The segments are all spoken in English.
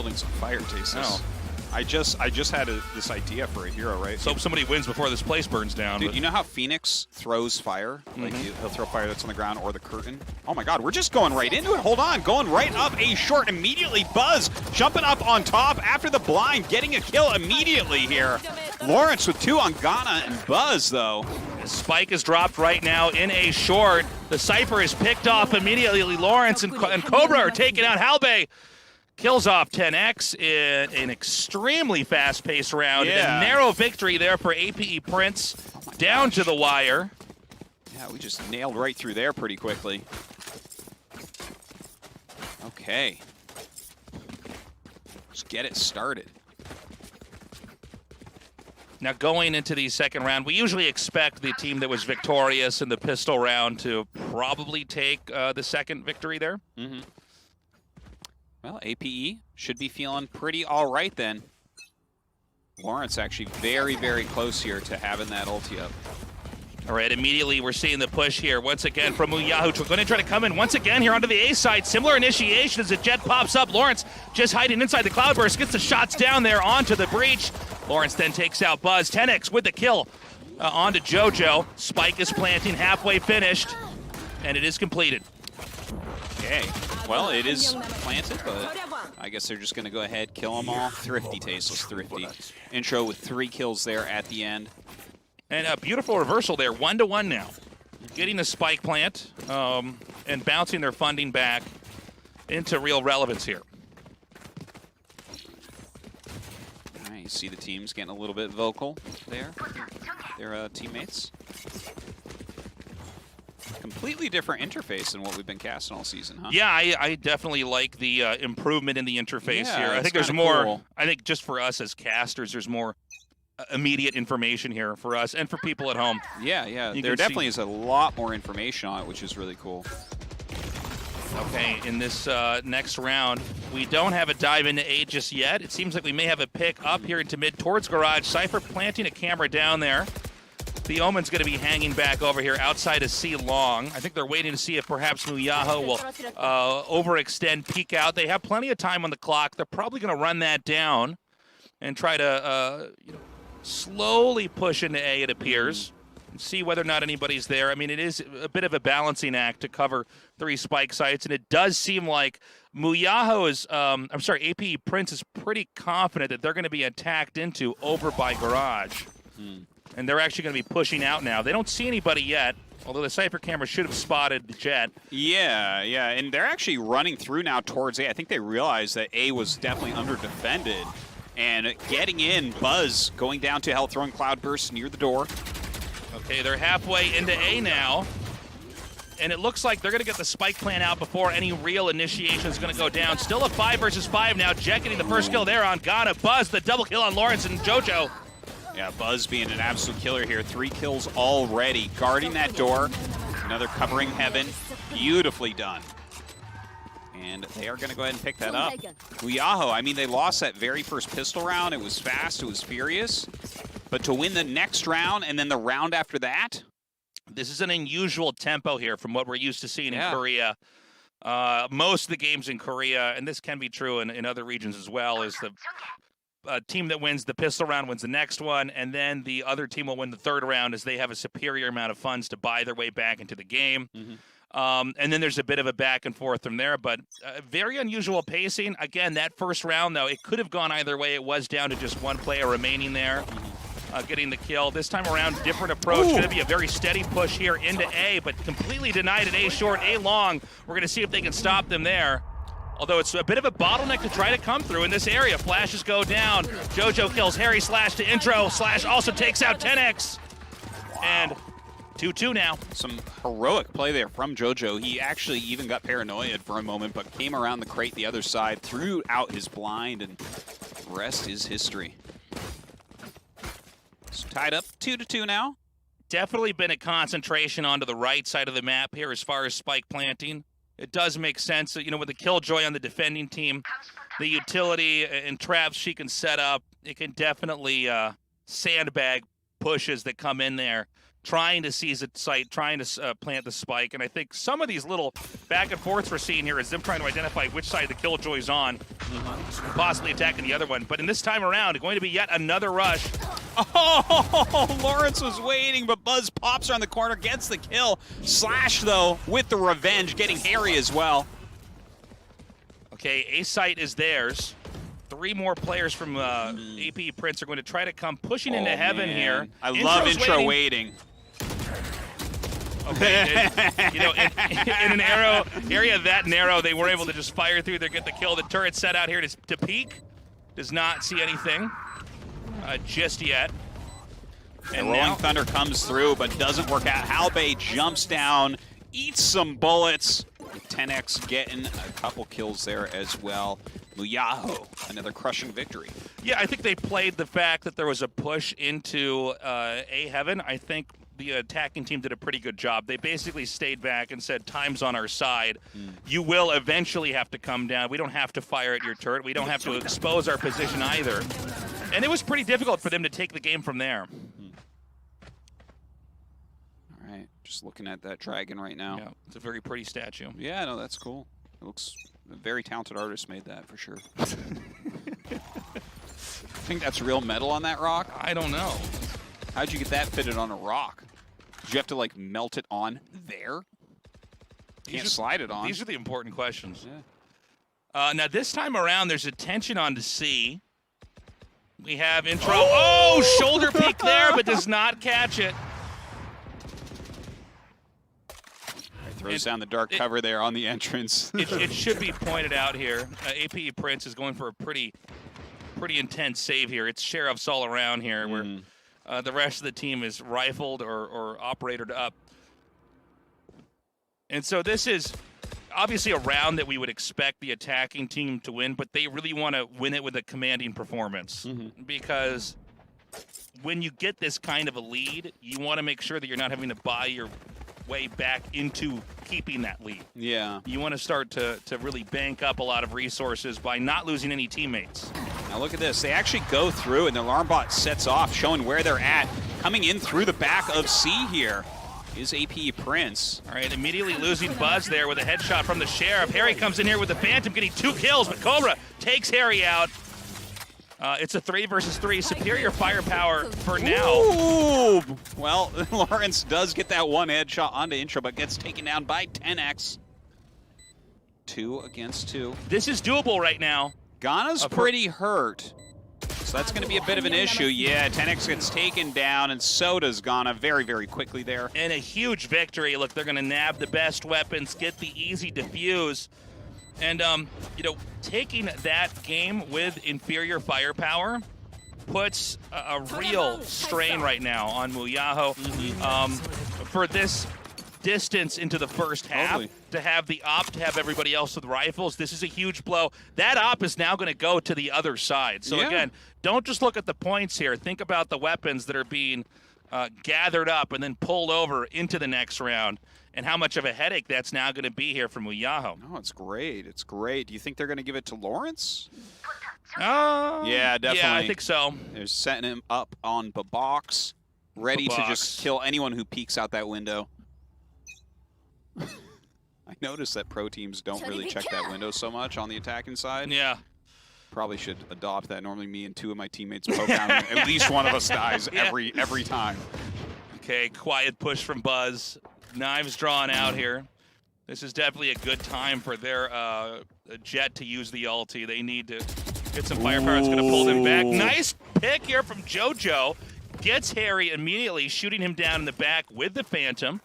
building's on fire, Tasis. Oh. I just had this idea for a hero, right? So somebody wins before this place burns down. Dude, you know how Phoenix throws fire? Like, he'll throw fire that's on the ground or the curtain. Oh my god, we're just going right into it. Hold on, going right up a short immediately. Buzz jumping up on top after the blind, getting a kill immediately here. Lawrence with 2 on Ghana and Buzz, though. Spike is dropped right now in a short. The Cypher is picked off immediately. Lawrence and Cobra are taking out Halbay. Kills off 10X in an extremely fast-paced round. Yeah. A narrow victory there for APE Prince. Down to the wire. Yeah, we just nailed right through there pretty quickly. Okay. Let's get it started. Now going into the second round, we usually expect the team that was victorious in the pistol round to probably take the second victory there. Well, APE should be feeling pretty all right then. Lawrence actually very, very close here to having that ulti up. All right, immediately we're seeing the push here once again from MUYAHO. We're going to try to come in once again here onto the A side. Similar initiation as the jet pops up. Lawrence just hiding inside the cloudburst, gets the shots down there onto the breach. Lawrence then takes out Buzz. 10X with the kill onto JoJo. Spike is planting, halfway finished, and it is completed. Okay, well, it is planted, but I guess they're just going to go ahead, kill them all. Thrifty, Tasteless, thrifty. Intro with 3 kills there at the end. And a beautiful reversal there, 1-1 now. Getting the spike plant and bouncing their funding back into real relevance here. All right, you see the teams getting a little bit vocal there, their teammates. Completely different interface than what we've been casting all season, huh? Yeah, I definitely like the improvement in the interface Yeah, here. I it's think there's kinda more, cool. I think just for us as casters, there's more immediate information here for us and for people at home. Yeah, You there can definitely see- is a lot more information on it, which is really cool. Okay, in this next round, we don't have a dive into A just yet. It seems like we may have a pick up here into mid towards Garage. Cypher planting a camera down there. The Omen's going to be hanging back over here outside of C long. I think they're waiting to see if perhaps MUYAHO will overextend, peek out. They have plenty of time on the clock. They're probably going to run that down and try to slowly push into A, it appears, and see whether or not anybody's there. I mean, it is a bit of a balancing act to cover 3 spike sites, and it does seem like MUYAHO is, APE Prince is pretty confident that they're going to be attacked into over by Garage. And they're actually going to be pushing out now. They don't see anybody yet, although the Cypher camera should have spotted the jet. Yeah, and they're actually running through now towards A. I think they realized that A was definitely under-defended. And getting in, Buzz going down to hell, throwing Cloudburst near the door. Okay, they're halfway into A now. And it looks like they're going to get the spike plan out before any real initiation is going to go down. Still a 5 versus 5 now. Jet getting the first kill there on Ghana. Buzz, the double kill on Lawrence and JoJo. Yeah, Buzz being an absolute killer here. 3 kills already. Guarding that door. Another covering heaven. Beautifully done. And they are going to go ahead and pick that up. MUYAHO, I mean, they lost that very first pistol round. It was fast. It was furious. But to win the next round and then the round after that? This is an unusual tempo here from what we're used to seeing in Yeah. Korea. Most of the games in Korea, and this can be true in other regions as well, is the team that wins the pistol round wins the next one, and then the other team will win the third round as they have a superior amount of funds to buy their way back into the game. And then there's a bit of a back and forth from there, but very unusual pacing. Again, that first round, though, it could have gone either way. It was down to just one player remaining there, getting the kill. This time around, different approach. Going to be a very steady push here into A, but completely denied at A short, A long. We're going to see if they can stop them there. Although it's a bit of a bottleneck to try to come through in this area. Flashes go down. JoJo kills Harry Slash to intro. Slash also takes out 10X. Wow. And 2-2 now. Some Heroic play there from JoJo. He actually even got paranoid for a moment, but came around the crate the other side, threw out his blind, and the rest is history. So tied up 2-2 now. Definitely been a concentration onto the right side of the map here as far as spike planting. It does make sense that, with the Killjoy on the defending team, the utility and traps she can set up, it can definitely sandbag pushes that come in there trying to seize a site, trying to plant the spike. And I think some of these little back and forths we're seeing here is them trying to identify which side the Killjoy's on, possibly attacking the other one. But in this time around, going to be yet another rush. Oh, Lawrence was waiting, but Buzz pops around the corner, gets the kill. Slash, though, with the revenge, getting Harry as well. Okay, A site is theirs. 3 more players from APE Prince are going to try to come pushing into heaven here. I love intro waiting. Okay, you know, in an area that narrow, they were able to just fire through there, get the kill. The turret set out here to peek. Does not see anything just yet. And Rolling Thunder comes through, but doesn't work out. Halbay jumps down, eats some bullets. 10X getting a couple kills there as well. MUYAHO, another crushing victory. Yeah, I think they played the fact that there was a push into A heaven. I think the attacking team did a pretty good job. They basically stayed back and said, time's on our side. You will eventually have to come down. We don't have to fire at your turret. We don't have to expose our position either. And it was pretty difficult for them to take the game from there. All right, just looking at that dragon right now. Yeah, it's a very pretty statue. Yeah, no, that's cool. It looks, a very talented artist made that for sure. Think that's real metal on that rock? I don't know. How'd you get that fitted on a rock? Did you have to like melt it on there? You can't slide it on. These are the important questions. Yeah. Now this time around, there's attention on to C. We have intro. Oh, shoulder peek there, but does not catch it. Throws down the dark cover there on the entrance. It should be pointed out here. APE Prince is going for a pretty intense save here. It's sheriffs all around here, where the rest of the team is rifled or operated up. And so this is obviously a round that we would expect the attacking team to win, but they really want to win it with a commanding performance. Because when you get this kind of a lead, you want to make sure that you're not having to buy your way back into keeping that lead. Yeah. You want to start to really bank up a lot of resources by not losing any teammates. Now look at this. They actually go through and the alarm bot sets off, showing where they're at. Coming in through the back of C here is APE Prince. All right, immediately losing Buzz there with a headshot from the Sheriff. Harry comes in here with the Phantom, getting 2 kills, but Cobra takes Harry out. It's a 3 versus 3. Superior firepower for now. Ooh. Well, Lawrence does get that 1 headshot onto intro, but gets taken down by 10X. 2 against 2. This is doable right now. Ghana's pretty hurt, so that's going to be a bit of an issue. Yeah, 10X gets taken down, and so does Ghana very, very quickly there. And a huge victory. Look, they're going to nab the best weapons, get the easy defuse. And, you know, taking that game with inferior firepower puts a real strain right now on MUYAHO. For this distance into the first half, to have the op, to have everybody else with rifles, this is a huge blow. That op is now going to go to the other side. So, again, don't just look at the points here. Think about the weapons that are being gathered up and then pulled over into the next round, and how much of a headache that's now going to be here for MUYAHO. No, it's great. It's great. Do you think they're going to give it to Lawrence? Yeah, definitely. Yeah, I think so. They're setting him up on the box, ready to just kill anyone who peeks out that window. I noticed that pro teams don't really check that window so much on the attacking side. Yeah. Probably should adopt that. Normally me and 2 of my teammates poke out, and at least one of us dies every time. Okay, quiet push from Buzz. Knives drawn out here. This is definitely a good time for their Jet to use the ulti. They need to get some firepower. It's going to pull them back. Nice pick here from JoJo. Gets Harry immediately, shooting him down in the back with the Phantom.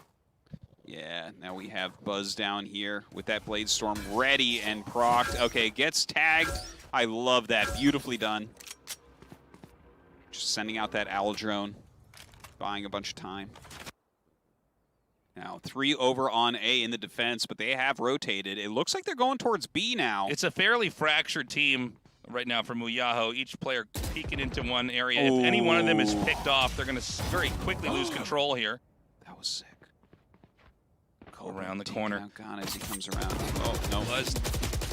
Yeah, now we have Buzz down here with that Blade Storm ready and procced. Okay, gets tagged. I love that. Beautifully done. Just sending out that owl drone. Buying a bunch of time. Now, 3 over on A in the defense, but they have rotated. It looks like they're going towards B now. It's a fairly fractured team right now for MUYAHO. Each player peeking into one area. If any one of them is picked off, they're going to very quickly lose control here. That was sick. Go around the corner. Ghana as he comes around. Oh, no. Buzz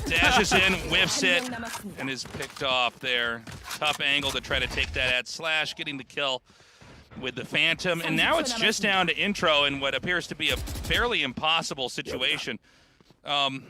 dashes in, whiffs it, and is picked off there. Tough angle to try to take that at Slash, getting the kill. with the Phantom, and now it's just down to intro in what appears to be a fairly impossible situation. Yeah,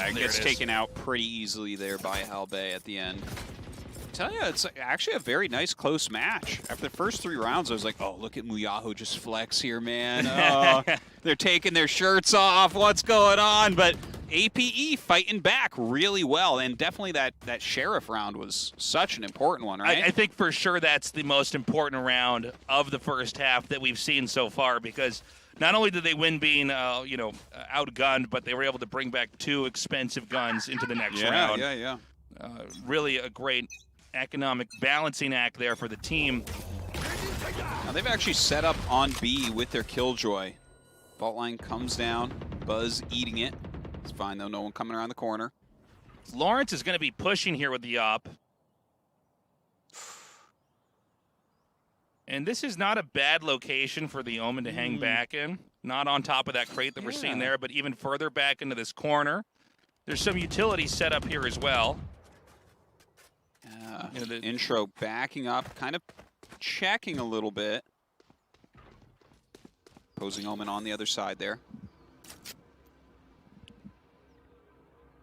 it gets taken out pretty easily there by Halbay at the end. I tell you, it's actually a very nice close match. After the first 3 rounds, I was like, oh, look at MUYAHO just flex here, man. Oh, they're taking their shirts off. What's going on? But APE fighting back really well, and definitely that Sheriff round was such an important one, right? I think for sure that's the most important round of the first half that we've seen so far, because not only did they win being, outgunned, but they were able to bring back 2 expensive guns into the next round. Yeah. Really a great economic balancing act there for the team. Now they've actually set up on B with their Killjoy. Vault line comes down, Buzz eating it. It's fine though, no one coming around the corner. Lawrence is going to be pushing here with the op. And this is not a bad location for the Omen to hang back in. Not on top of that crate that we're seeing there, but even further back into this corner. There's some utility set up here as well. The intro backing up, kind of checking a little bit. Posing Omen on the other side there.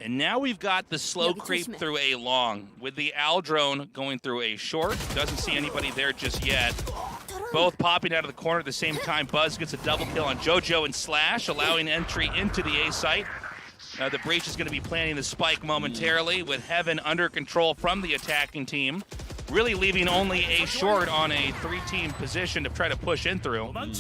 And now we've got the slow creep through a long, with the Al drone going through a short. Doesn't see anybody there just yet. Both popping out of the corner at the same time. Buzz gets a double kill on JoJo and Slash, allowing entry into the A site. The Breach is going to be planting the spike momentarily, with Heaven under control from the attacking team. Really leaving only A short on a 3-team position to try to push in through. I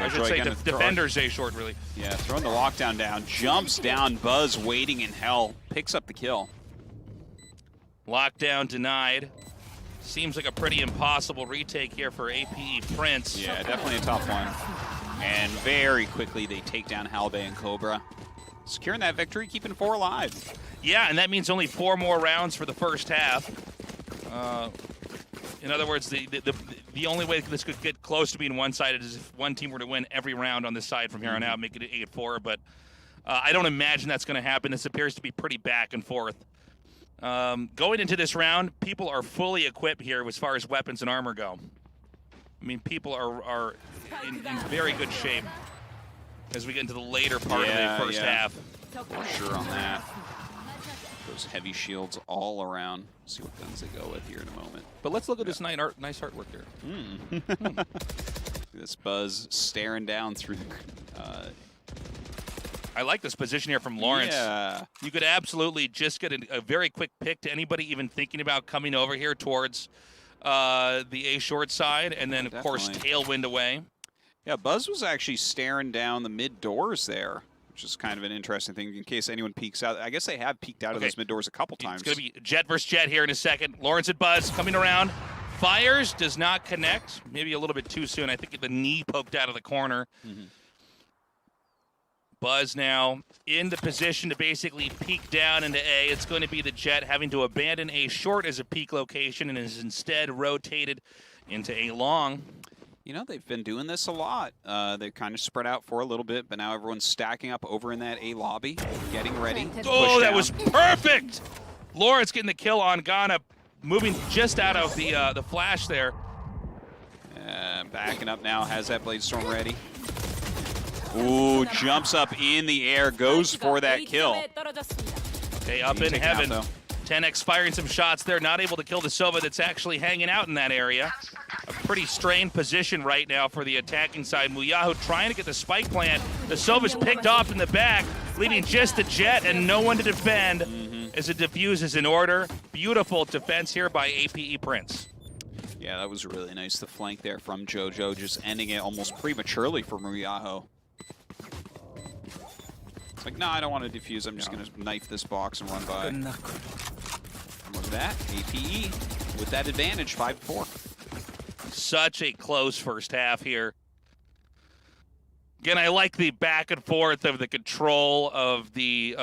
should say defenders A short, really. Yeah, throwing the lockdown down, jumps down, Buzz waiting in hell, picks up the kill. Lockdown denied. Seems like a pretty impossible retake here for APE Prince. Yeah, definitely a tough one. And very quickly they take down Halbay and Cobra. Securing that victory, keeping 4 alive. Yeah, and that means only 4 more rounds for the first half. In other words, the only way this could get close to being one-sided is if one team were to win every round on this side from here on out, make it 8-4. But I don't imagine that's going to happen. This appears to be pretty back and forth. Going into this round, people are fully equipped here as far as weapons and armor go. I mean, people are in very good shape as we get into the later part of the first half. For sure on that. Those heavy shields all around. See what guns they go with here in a moment. But let's look at this nice artwork here. This Buzz staring down through the... I like this position here from Lawrence. Yeah. You could absolutely just get a very quick pick to anybody even thinking about coming over here towards the A short side, and then, of course, tailwind away. Yeah, Buzz was actually staring down the mid doors there, which is kind of an interesting thing in case anyone peeks out. I guess they have peeked out of those mid doors a couple times. It's going to be Jet versus Jet here in a second. Lawrence and Buzz coming around. Fires, does not connect. Maybe a little bit too soon. I think the knee poked out of the corner. Buzz now in the position to basically peek down into A. It's going to be the Jet having to abandon A short as a peak location and is instead rotated into A long. You know, they've been doing this a lot. They've kind of spread out for a little bit, but now everyone's stacking up over in that A lobby, getting ready. Oh, that was perfect! Lawrence getting the kill on Ghana, moving just out of the flash there. Backing up now, has that Blade Storm ready. Ooh, jumps up in the air, goes for that kill. Okay, up in heaven. 10x firing some shots there, not able to kill the Sova that's actually hanging out in that area. A pretty strained position right now for the attacking side. MUYAHO trying to get the spike plant. The Sova's picked off in the back, leaving just the Jet and no one to defend as it diffuses in order. Beautiful defense here by APE Prince. Yeah, that was really nice, the flank there from JoJo, just ending it almost prematurely for MUYAHO. It's like, no, I don't want to defuse. I'm just going to knife this box and run by. And with that, APE with that advantage, 5-4. Such a close first half here. Again, I like the back and forth of the control of the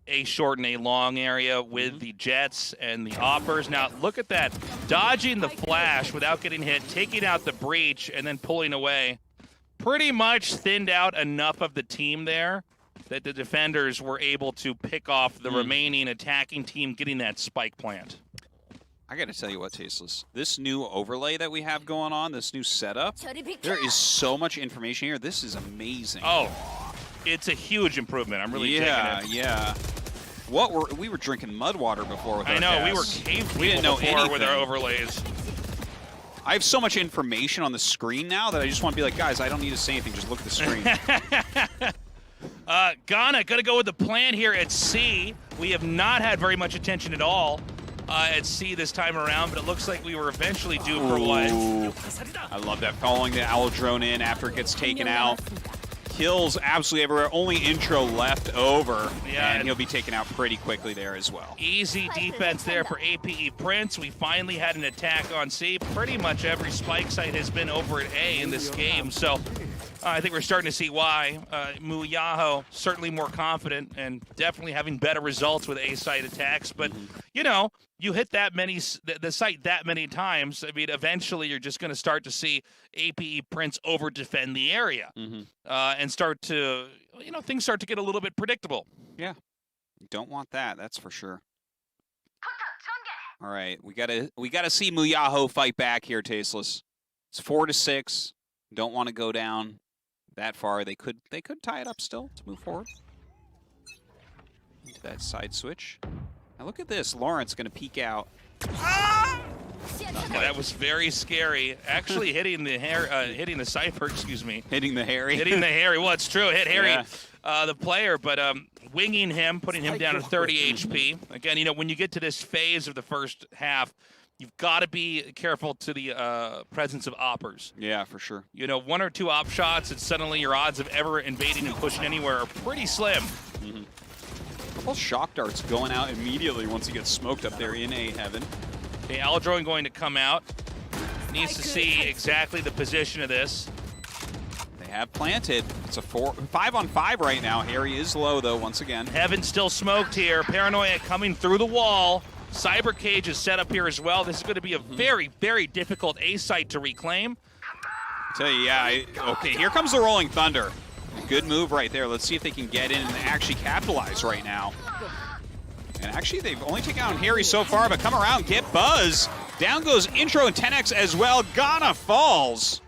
A short and A long area with the Jets and the Oppers. Now, look at that. Dodging the flash without getting hit, taking out the breach, and then pulling away. Pretty much thinned out enough of the team there that the defenders were able to pick off the remaining attacking team getting that spike plant. I gotta tell you what, Tasteless. This new overlay that we have going on, this new setup, there is so much information here. This is amazing. Oh, it's a huge improvement. I'm really digging it. Yeah. We were drinking mud water before with our we were casts. cave people We didn't know before with our anything. overlays. I have so much information on the screen now that I just want to be like, guys, I don't need to say anything. Just look at the screen. Ghana gonna go with the plan here at C. We have not had very much attention at all at C this time around, but it looks like we were eventually due for one. Ooh. I love that. Following the owl drone in after it gets taken out. Kills absolutely everywhere. Only intro left over, and he'll be taken out pretty quickly there as well. Easy defense there for APE Prince. We finally had an attack on C. Pretty much every spike site has been over at A in this game, so I think we're starting to see why. MUYAHO certainly more confident and definitely having better results with A site attacks, but you know, you hit that many the site that many times, I mean, eventually you're just going to start to see APE Prince over defend the area and start to, you know, things start to get a little bit predictable. Yeah, you don't want that. That's for sure. All right, we gotta see MUYAHO fight back here, Tasteless. It's 4-6. Don't want to go down that far. They could tie it up still to move forward into that side switch. Now look at this. Lawrence going to peek out. Yeah, that was very scary. Actually hitting the hitting the Cypher, excuse me. Hitting the Harry. Hitting the Harry. Well, it's true. Hit Harry, the player, but winging him, putting him down to 30 HP. Again, you know, when you get to this phase of the first half, you've got to be careful to the presence of oppers. Yeah, for sure. You know, 1 or 2 op shots, and suddenly your odds of ever invading and pushing anywhere are pretty slim. Couple shock darts going out immediately once he gets smoked up there in A heaven. Okay, Aldroin going to come out. Needs to see exactly the position of this. They have planted. It's a 5-on-5 right now. Harry is low though once again. Heaven still smoked here. Paranoia coming through the wall. Cyber Cage is set up here as well. This is going to be a very, very difficult A site to reclaim. Tell you, okay, here comes the Rolling Thunder. Good move right there. Let's see if they can get in and actually capitalize right now. And actually, they've only taken out Harry so far, but come around, get Buzz. Down goes Intro and 10X as well. Ghana falls.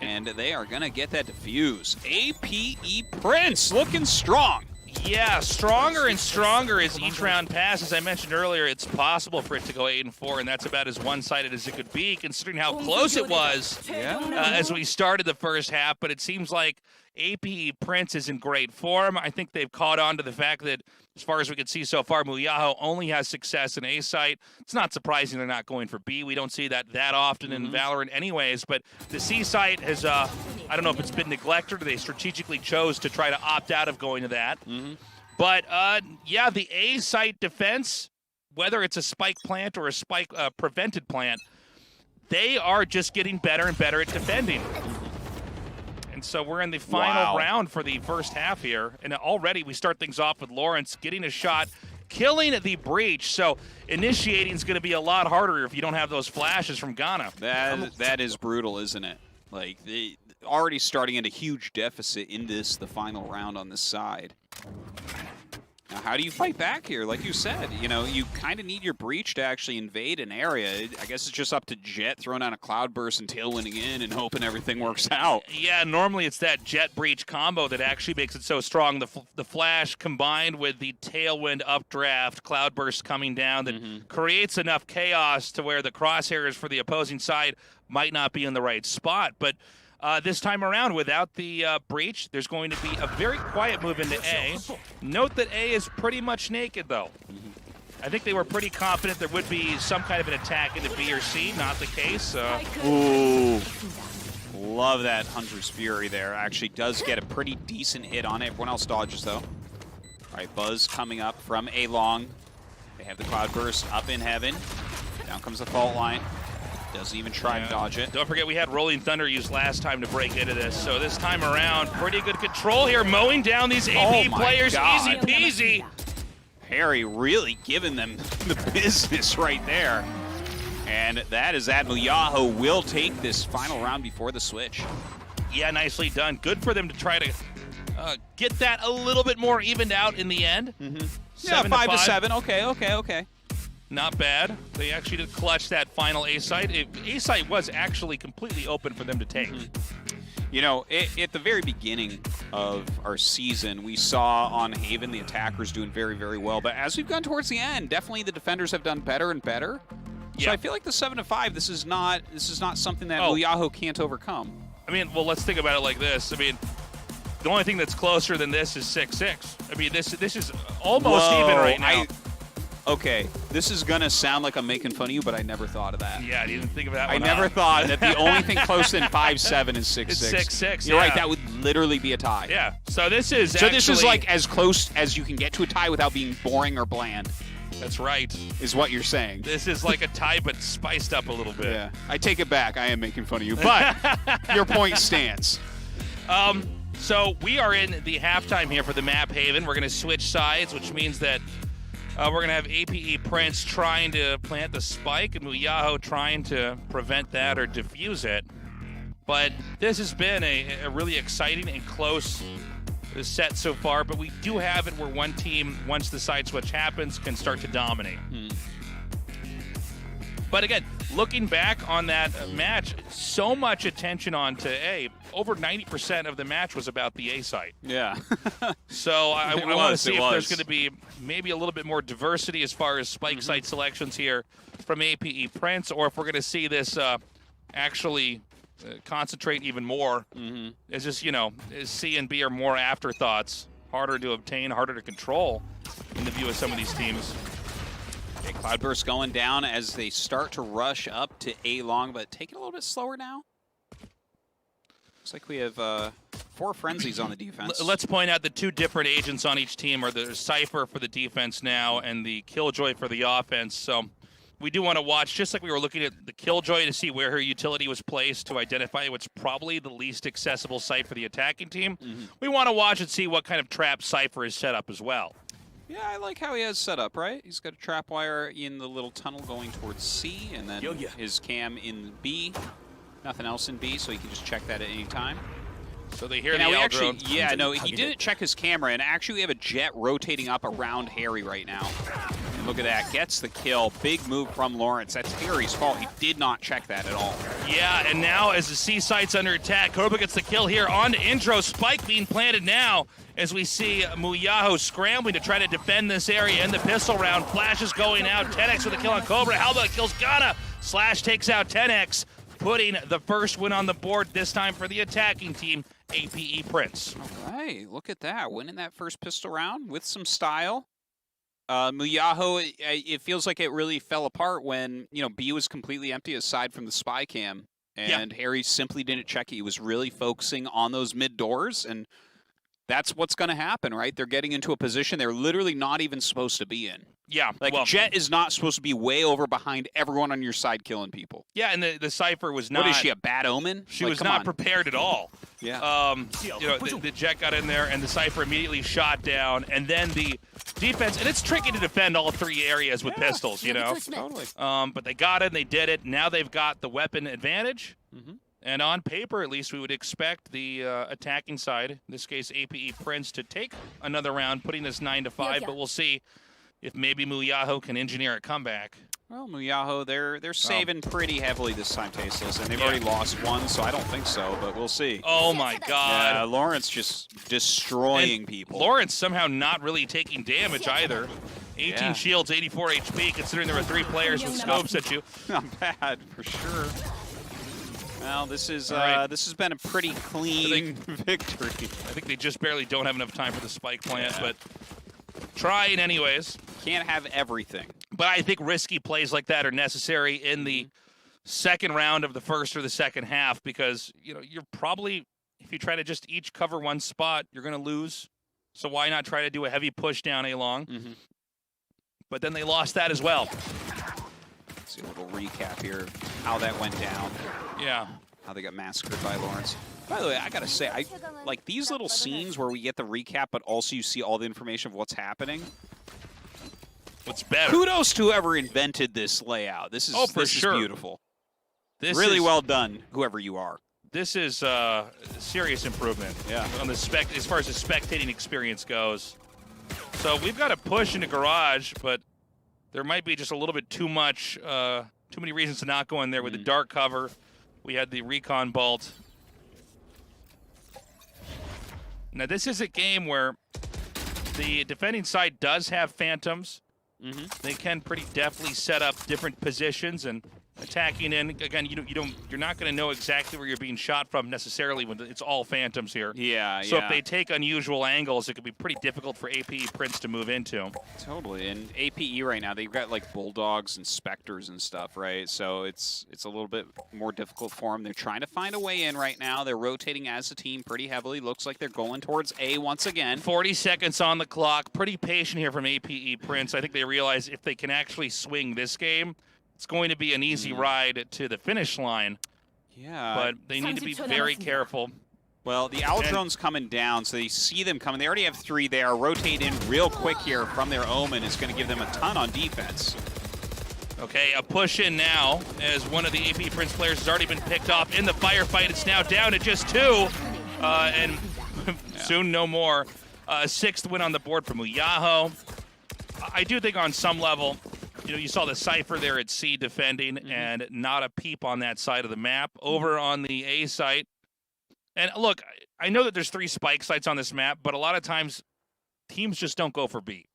And they are going to get that defuse. APE Prince looking strong. Yeah, stronger and stronger as each round passes. I mentioned earlier, it's possible for it to go 8-4, and that's about as one-sided as it could be, considering how close it was as we started the first half. But it seems like APE Prince is in great form. I think they've caught on to the fact that, as far as we can see so far, MUYAHO only has success in A site. It's not surprising they're not going for B. We don't see that often in Valorant anyways, but the C site has, I don't know if it's been neglected or they strategically chose to try to opt out of going to that. But, yeah, the A site defense, whether it's a spike plant or a spike prevented plant, they are just getting better and better at defending. And so we're in the final round for the first half here. And already we start things off with Lawrence getting a shot, killing the breach. So initiating is going to be a lot harder if you don't have those flashes from Ghana. That is brutal, isn't it? Like, they already starting at a huge deficit in the final round on this side. Now, how do you fight back here? Like you said, you know, you kind of need your breach to actually invade an area. I guess it's just up to Jet throwing out a cloudburst and tailwinding in and hoping everything works out. Yeah, normally it's that Jet breach combo that actually makes it so strong. The flash combined with the tailwind updraft, cloudburst coming down that creates enough chaos to where the crosshairs for the opposing side might not be in the right spot. But this time around, without the breach, there's going to be a very quiet move into A. Note that A is pretty much naked, though. I think they were pretty confident there would be some kind of an attack into B or C. Not the case. Ooh. Love that Hunter's Fury there. Actually does get a pretty decent hit on it. Everyone else dodges, though. All right, Buzz coming up from A long. They have the Cloudburst up in heaven. Down comes the fault line. Doesn't even try to dodge it. Don't forget we had Rolling Thunder used last time to break into this. So this time around, pretty good control here, mowing down these AP players. Easy peasy. Harry really giving them the business right there. And that is that. MUYAHO will take this final round before the switch. Yeah, nicely done. Good for them to try to get that a little bit more evened out in the end. Yeah, 5-7. Okay. Not bad. They actually did clutch that final A site. A site was actually completely open for them to take. You know, at the very beginning of our season, we saw on Haven the attackers doing very, very well. But as we've gone towards the end, definitely the defenders have done better and better. So Yeah. I feel like the 7-5, this is not something that MUYAHO can't overcome. I mean, well, let's think about it like this. I mean, the only thing that's closer than this is 6-6. I mean, this is almost even right now. Okay, this is going to sound like I'm making fun of you, but I never thought of that. Yeah, I didn't think of that I one. never thought that the only thing closer than 5-7 is 6-6. It's 6-6, You're yeah. right, that would literally be a tie. Yeah, so this is This is like as close as you can get to a tie without being boring or bland, That's right. is what you're saying. This is like a tie, but spiced up a little bit. Yeah, I take it back. I am making fun of you, but your point stands. So we are in the halftime here for the map Haven. We're going to switch sides, which means that we're going to have APE Prince trying to plant the spike and MUYAHO trying to prevent that or defuse it. But this has been a really exciting and close set so far, but we do have it where one team, once the side switch happens, can start to dominate. But again, looking back on that match, so much attention on to A. Over 90% of the match was about the A site. Yeah. So I It want to was, see it if there's was. going to be maybe a little bit more diversity as far as spike site selections here from APE Prince, or if we're going to see this actually concentrate even more. It's just, you know, C and B are more afterthoughts, harder to obtain, harder to control in the view of some of these teams. Okay, Cloudburst going down as they start to rush up to A long, but taking a little bit slower now. Looks like we have 4 frenzies on the defense. Let's point out the 2 different agents on each team are the Cypher for the defense now and the Killjoy for the offense. So we do want to watch, just like we were looking at the Killjoy to see where her utility was placed to identify what's probably the least accessible site for the attacking team. We want to watch and see what kind of trap Cypher is set up as well. Yeah, I like how he has set up, right? He's got a trap wire in the little tunnel going towards C, and then his cam in B. Nothing else in B, so he can just check that at any time. So they hear the now L actually, drone. yeah, no, he didn't check his camera, and actually we have a jet rotating up around Harry right now. And look at that, gets the kill. Big move from Lawrence. That's Harry's fault. He did not check that at all. Yeah, and now as the C site's under attack, Cobra gets the kill here on to intro. Spike being planted now as we see MUYAHO scrambling to try to defend this area in the pistol round. Flash is going out. 10x with a kill on Cobra. Halba kills Ghana. Slash takes out 10x, putting the first win on the board, this time for the attacking team, APE Prince. All right, look at that. Winning that first pistol round with some style. MUYAHO, it feels like it really fell apart when, you know, B was completely empty aside from the spy cam. And Harry simply didn't check it. He was really focusing on those mid doors, and that's what's going to happen, right? They're getting into a position they're literally not even supposed to be in. Yeah, Like, well, Jet is not supposed to be way over behind everyone on your side killing people. yeah, and the Cypher was not. What is she, a bad omen? She Like, was come not on. prepared at all. Yeah. You know, the Jet got in there, and the Cypher immediately shot down, and then the defense, and it's tricky to defend all 3 areas with pistols, you know. Totally. But they got it, and they did it. Now they've got the weapon advantage. And on paper, at least, we would expect the attacking side, in this case APE Prince, to take another round, putting this 9-5. But we'll see if maybe MUYAHO can engineer a comeback. Well, MUYAHO, they're saving pretty heavily this time, Tasteless, and they've already lost one, so I don't think so, but we'll see. Oh, my God. Yeah, Lawrence just destroying people. Lawrence somehow not really taking damage either. 18 shields, 84 HP, considering there were 3 players with scopes at you. Not bad, for sure. Well, this is this has been a pretty clean victory. I think they just barely don't have enough time for the spike plant, but trying anyways. Can't have everything. But I think risky plays like that are necessary in the second round of the first or the second half because, you know, you're probably, if you try to just each cover one spot, you're going to lose. So why not try to do a heavy push down A long? But then they lost that as well. Let's see a little recap here, how that went down. Yeah. How they got massacred by Lawrence. By the way, I gotta say, I like these little scenes where we get the recap, but also you see all the information of what's happening. What's better? Kudos to whoever invented this layout. This is this is beautiful. This really is, well done, whoever you are. This is serious improvement. Yeah. On the as far as the spectating experience goes. So we've got a push into garage, but there might be just a little bit too much, too many reasons to not go in there with the dark cover. We had the recon bolt. Now this is a game where the defending side does have phantoms. They can pretty deftly set up different positions and attacking in. Again, you're not going to know exactly where you're being shot from necessarily when it's all phantoms here. Yeah, so if they take unusual angles, it could be pretty difficult for APE Prince to move into. Totally, and APE right now, they've got like Bulldogs and Spectres and stuff, right? So it's a little bit more difficult for them. They're trying to find a way in right now. They're rotating as a team pretty heavily. Looks like they're going towards A once again. 40 seconds on the clock. Pretty patient here from APE Prince. I think they realize if they can actually swing this game, it's going to be an easy ride to the finish line. Yeah. But they need to be very careful. Well, the Owl Drone's coming down, so they see them coming. They already have 3 there. Rotate in real quick here from their Omen is going to give them a ton on defense. Okay, a push in now as one of the APE Prince players has already been picked off in the firefight. It's now down to just 2, and soon no more. 6th win on the board for MUYAHO. I do think on some level, you saw the Cypher there at C defending and not a peep on that side of the map. Over on the A site. And look, I know that there's 3 spike sites on this map, but a lot of times teams just don't go for B.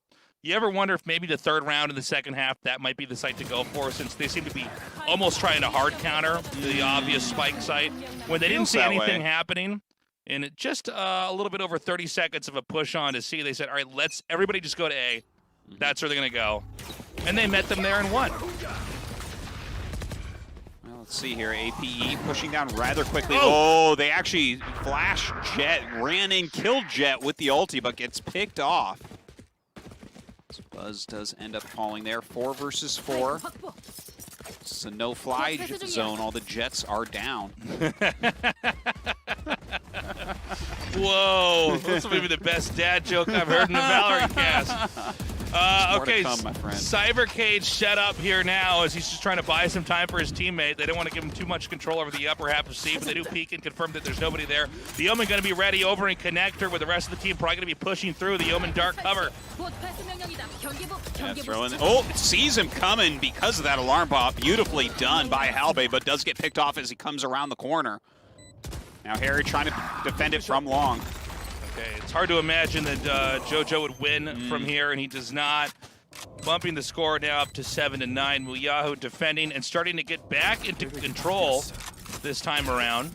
You ever wonder if maybe the 3rd round in the second half, that might be the site to go for, since they seem to be almost trying to hard counter the obvious spike site when they didn't see anything happening. And just a little bit over 30 seconds of a push on to C, they said, all right, let's everybody just go to A. That's where they're going to go. And they met them there and won. Well, let's see here. APE pushing down rather quickly. Oh, they actually flash Jet, ran in, killed Jet with the ulti, but gets picked off. So Buzz does end up falling there. 4 versus 4. It's a no-fly zone. All the Jets are down. Whoa, this will be the best dad joke I've heard in the Valorant cast. Okay, Cybercage set up here now as he's just trying to buy some time for his teammate. They don't want to give him too much control over the upper half of C, but they do peek and confirm that there's nobody there. The Omen going to be ready over in Connector with the rest of the team probably going to be pushing through the Omen dark cover. Yeah, throwing. Oh, sees him coming because of that alarm bot. Beautifully done by Halbe, but does get picked off as he comes around the corner. Now Harry trying to defend it from long. Okay, it's hard to imagine that JoJo would win from here, and he does not. Bumping the score now up to 7-9. MUYAHO defending and starting to get back into control this time around.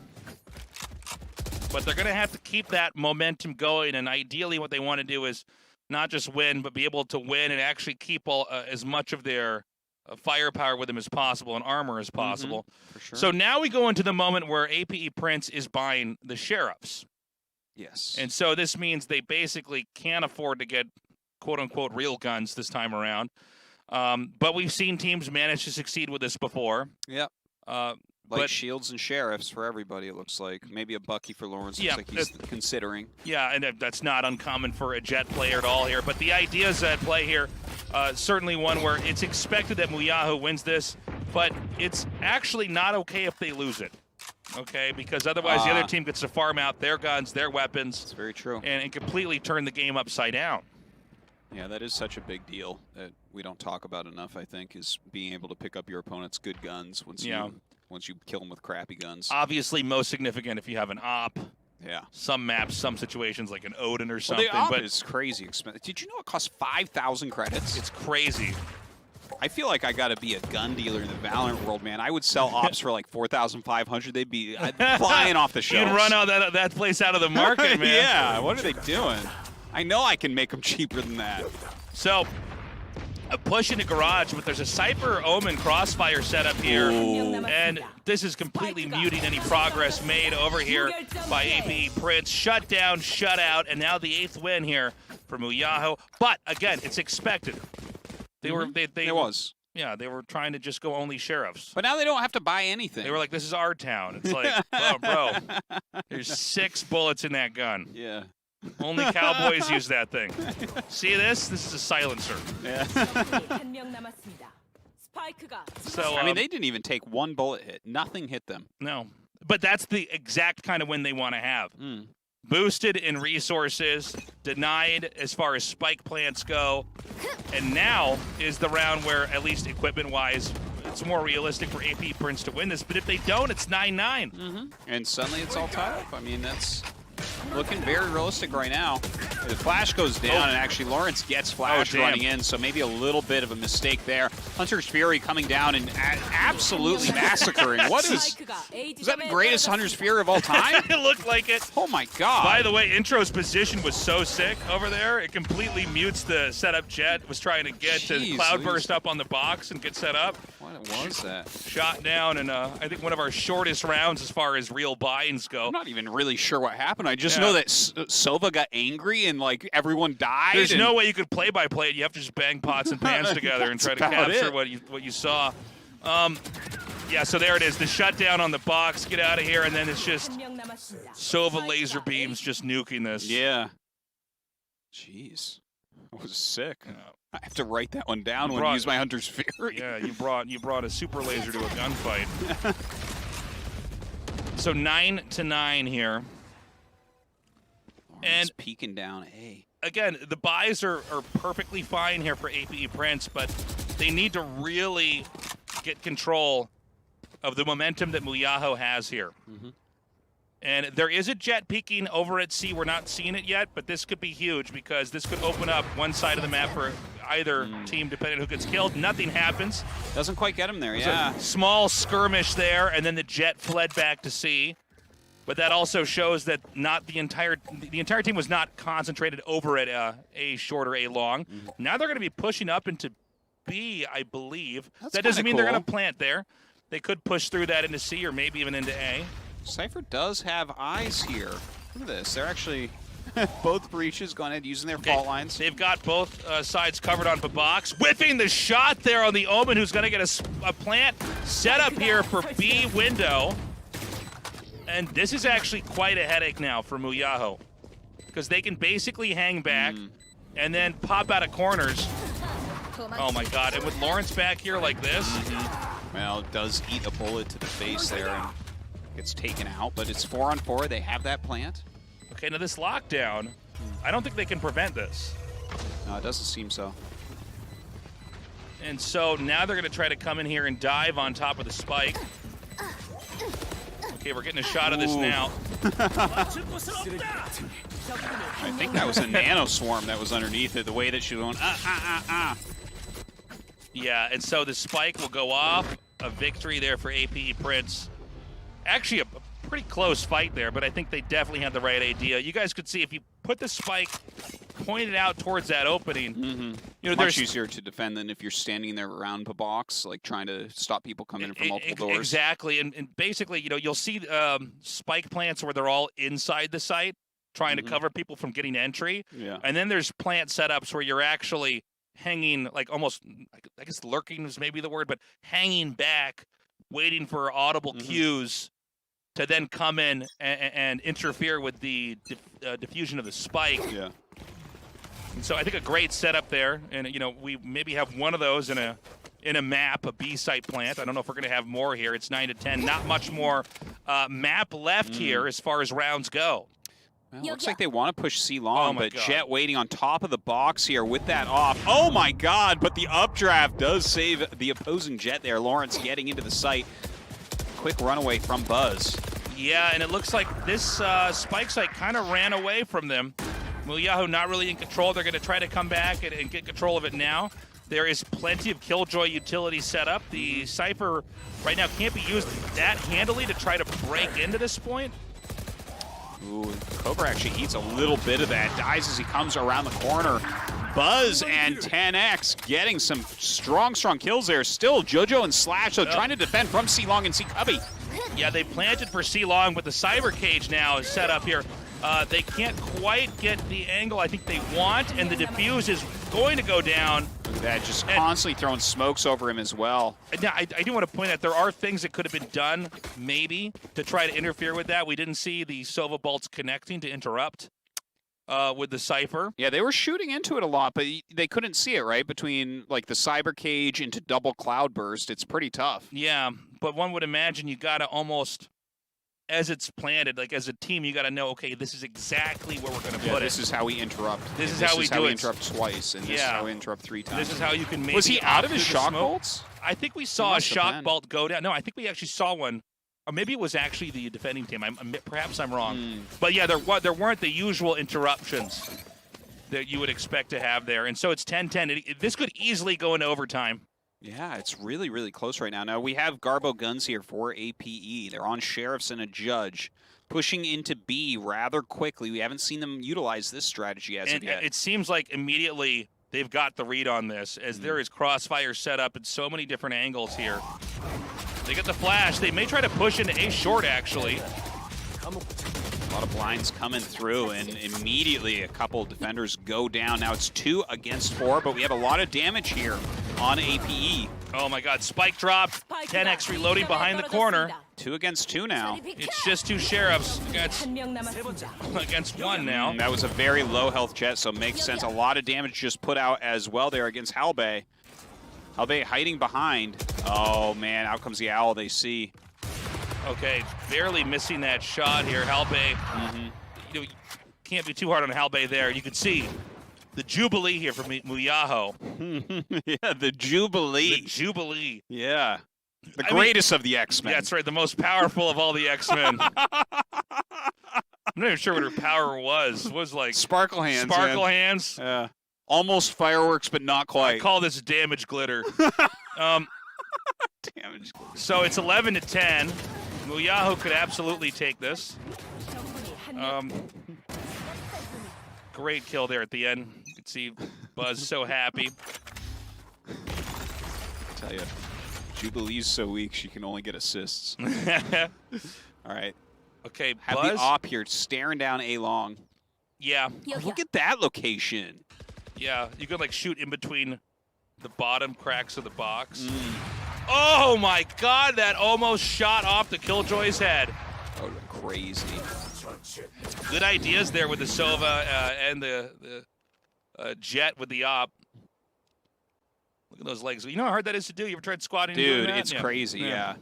But they're going to have to keep that momentum going, and ideally what they want to do is not just win, but be able to win and actually keep as much of their firepower with them as possible and armor as possible. For sure. So now we go into the moment where APE Prince is buying the sheriffs. Yes. And so this means they basically can't afford to get quote-unquote real guns this time around. But we've seen teams manage to succeed with this before. Yep. Like shields and sheriffs for everybody, it looks like. Maybe a Bucky for Lawrence, looks like he's considering. Yeah, and that's not uncommon for a Jet player at all here. But the ideas at play here, certainly one where it's expected that MUYAHO wins this, but it's actually not okay if they lose it. Okay, because otherwise the other team gets to farm out their guns, their weapons. That's very true. And completely turn the game upside down. Yeah, that is such a big deal that we don't talk about enough, I think, is being able to pick up your opponent's good guns once you kill them with crappy guns. Obviously most significant if you have an APE. Yeah. Some maps, some situations like an Odin or something. Well, the APE is crazy expensive. Did you know it costs 5,000 credits? It's crazy. I feel like I got to be a gun dealer in the Valorant world, man. I would sell ops for like 4,500. They'd be flying off the shelves. You'd run out that place out of the market, man. Yeah, what are they doing? I know I can make them cheaper than that. So, a push into garage, but there's a Cypher Omen crossfire setup here. Ooh. And this is completely muting any progress made over here by APE Prince. Shut down, shut out, and now the 8th win here for MUYAHO. But again, it's expected. They were they were trying to just go only sheriffs. But now they don't have to buy anything. They were like, this is our town. It's like, oh, bro, there's 6 bullets in that gun. Yeah. Only cowboys use that thing. See this? This is a silencer. Yeah. So I mean, they didn't even take 1 bullet hit. Nothing hit them. No. But that's the exact kind of win they want to have. boosted in resources, denied as far as spike plants go, and now is the round where, at least equipment-wise, it's more realistic for AP Prince to win this. But if they don't, it's 9-9. And suddenly it's all tied up. I mean, that's looking very realistic right now. The flash goes down, and actually Lawrence gets flash running in, so maybe a little bit of a mistake there. Hunter's Fury coming down and absolutely massacring. Is that the greatest Hunter's Fury of all time? It looked like it. Oh my god. By the way, Intro's position was so sick over there. It completely mutes the setup Jet was trying to get to Cloudburst up on the box and get set up. What was that? Shot down, and I think one of our shortest rounds as far as real buy-ins go. I'm not even really sure what happened. I just know that Sova got angry and like everyone died. There's no way you could play-by-play it. You have to just bang pots and pans together and try to capture what you saw. Yeah, so there it is. The shutdown on the box. Get out of here, and then it's just Sova laser beams just nuking this. Yeah. Jeez. That was sick. I have to write that one down when I use my Hunter's Fury. Yeah, you brought a super laser to a gunfight. So 9-9 here. And peeking down A. Again, the buys are perfectly fine here for APE Prince, but they need to really get control of the momentum that MUYAHO has here. And there is a Jet peeking over at C. We're not seeing it yet, but this could be huge because this could open up one side of the map for either team, depending on who gets killed. Nothing happens. Doesn't quite get him there, yeah. A small skirmish there, and then the Jet fled back to C. But that also shows that not the entire team was not concentrated over at A short or A long. Now they're going to be pushing up into B, I believe. That doesn't mean they're going to plant there. They could push through that into C or maybe even into A. Cypher does have eyes here. Look at this. They're actually both breaches going ahead using their fault lines. They've got both sides covered on the box. Whipping the shot there on the Omen, who's going to get a plant set up here for B window. And this is actually quite a headache now for MUYAHO, because they can basically hang back and then pop out of corners. Oh my god, and with Lawrence back here like this. Well, it does eat a bullet to the face there and gets taken out, but it's 4-on-4. They have that plant. Okay, now this lockdown, I don't think they can prevent this. No, it doesn't seem so. And so now they're going to try to come in here and dive on top of the spike. Okay, we're getting a shot of this now. I think that was a nano swarm that was underneath it, the way that she was going, Yeah, and so the spike will go off. A victory there for APE Prince. Actually, a pretty close fight there, but I think they definitely had the right idea. You guys could see if you put the spike pointed out towards that opening, you know, much easier to defend than if you're standing there around the box, like trying to stop people coming in from multiple doors. Exactly, and basically, you know, you'll see spike plants where they're all inside the site, trying to cover people from getting entry. Yeah. And then there's plant setups where you're actually hanging, like almost, I guess lurking is maybe the word, but hanging back, waiting for audible cues to then come in and interfere with the diffusion of the spike. Yeah. And so I think a great setup there, and you know, we maybe have one of those in a map, a B site plant. I don't know if we're going to have more here. It's 9-10. Not much more map left here as far as rounds go. Well, looks like they want to push C long, but Jet waiting on top of the box here with that off. Oh my god, but the updraft does save the opposing Jet there. Lawrence getting into the site. Quick runaway from Buzz. Yeah, and it looks like this spike site kind of ran away from them. MUYAHO not really in control. They're going to try to come back and get control of it now. There is plenty of Killjoy utility set up. The Cypher right now can't be used that handily to try to break into this point. Ooh, Cobra actually eats a little bit of that. Dies as he comes around the corner. Buzz and 10X getting some strong kills there. Still Jojo and Slash, so trying to defend from C Long and C Cubby. Yeah, they planted for C Long, but the Cyber Cage now is set up here. They can't quite get the angle I think they want, and the defuse is going to go down. Look at that, just constantly throwing smokes over him as well. Now, I do want to point out there are things that could have been done, maybe, to try to interfere with that. We didn't see the Sova bolts connecting to interrupt with the Cypher. Yeah, they were shooting into it a lot, but they couldn't see it, right? Between, like, the Cyber Cage into double Cloudburst, it's pretty tough. Yeah, but one would imagine you got to almost as it's planted, like as a team, you got to know, okay, this is exactly where we're going to put it. This is how we interrupt. This is how we do it. Interrupt twice, and this is how we interrupt 3 times. This is how you can maybe. Was he out of his shock smoke. bolts? I think we saw a shock bolt go down. No, I think we actually saw one. Or maybe it was actually the defending team. Perhaps I'm wrong. But yeah, there weren't the usual interruptions that you would expect to have there. And so it's 10-10. This could easily go into overtime. Yeah, it's really, really close right now. Now, we have Garbo guns here for APE. They're on Sheriffs and a Judge, pushing into B rather quickly. We haven't seen them utilize this strategy as of yet. It seems like immediately they've got the read on this, as there is crossfire set up in so many different angles here. They get the flash. They may try to push into A short, actually. A lot of blinds coming through, and immediately a couple defenders go down. Now it's 2 against 4, but we have a lot of damage here on APE. Oh my god, spike dropped. 10x reloading behind the corner. 2 against 2 now. It's just 2 sheriffs against 1 now. That was a very low health Jet, so makes sense. A lot of damage just put out as well there against Halbei. Halbei hiding behind. Oh man, out comes the owl they see. Okay, barely missing that shot here. Halbei, you can't be too hard on Halbei there. You can see the Jubilee here from MUYAHO. Yeah, the Jubilee. The Jubilee. Yeah. The greatest of the X-Men. Yeah, that's right, the most powerful of all the X-Men. I'm not even sure what her power was. It was like... Sparkle hands. Sparkle hands. Yeah. Almost fireworks, but not quite. I call this damage glitter. Damage glitter. So it's 11-10. MUYAHO could absolutely take this. Great kill there at the end. You can see Buzz so happy. I tell you, Jubilee's so weak she can only get assists. All right. Okay, have Buzz. the op here staring down A long. Yeah. Oh, look at that location. Yeah, you could like shoot in between the bottom cracks of the box. Oh my god, that almost shot off the Killjoy's head. Oh, crazy. Good ideas there with the Sova and the Jet with the op. Look at those legs. You know how hard that is to do? You ever tried squatting? Dude, it's crazy, yeah.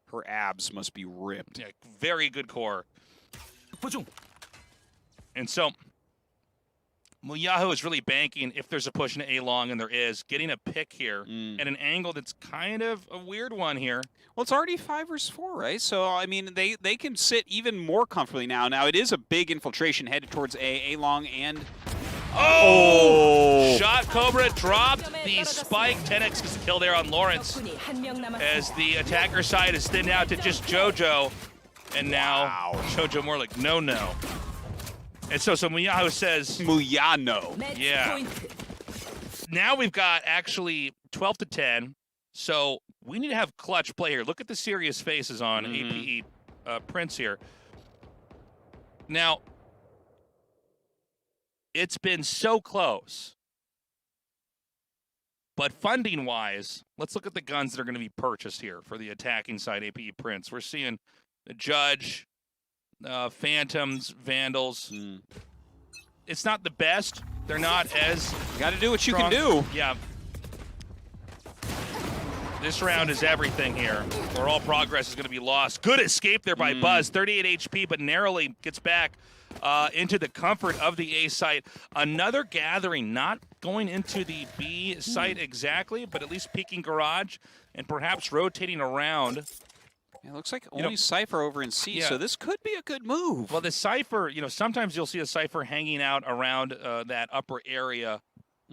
Her abs must be ripped. Yeah, very good core. And so, MUYAHO is really banking, if there's a push into A-long, and there is, getting a pick here at an angle that's kind of a weird one here. Well, it's already 5 versus 4, right? So, I mean, they can sit even more comfortably now. Now, it is a big infiltration headed towards A-long and... Oh! Shot Cobra dropped the spike. 10x gets the kill there on Lawrence as the attacker side is thinned out to just JoJo. And now JoJo more like no. And so MUYAHO says... MUYAHO. Yeah. Now we've got actually 12-10. So we need to have clutch play here. Look at the serious faces on APE Prince here. Now, it's been so close. But funding-wise, let's look at the guns that are going to be purchased here for the attacking side, APE Prince. We're seeing the Judge, Phantoms, Vandals. It's not the best. They're not as You got to do what strong. you can do. Yeah. This round is everything here, or all progress is going to be lost. Good escape there by Buzz. 38 HP, but narrowly gets back into the comfort of the A site. Another gathering, not going into the B site exactly, but at least peeking garage and perhaps rotating around. It looks like only Cypher over in C, so this could be a good move. Well, the Cypher, sometimes you'll see a Cypher hanging out around that upper area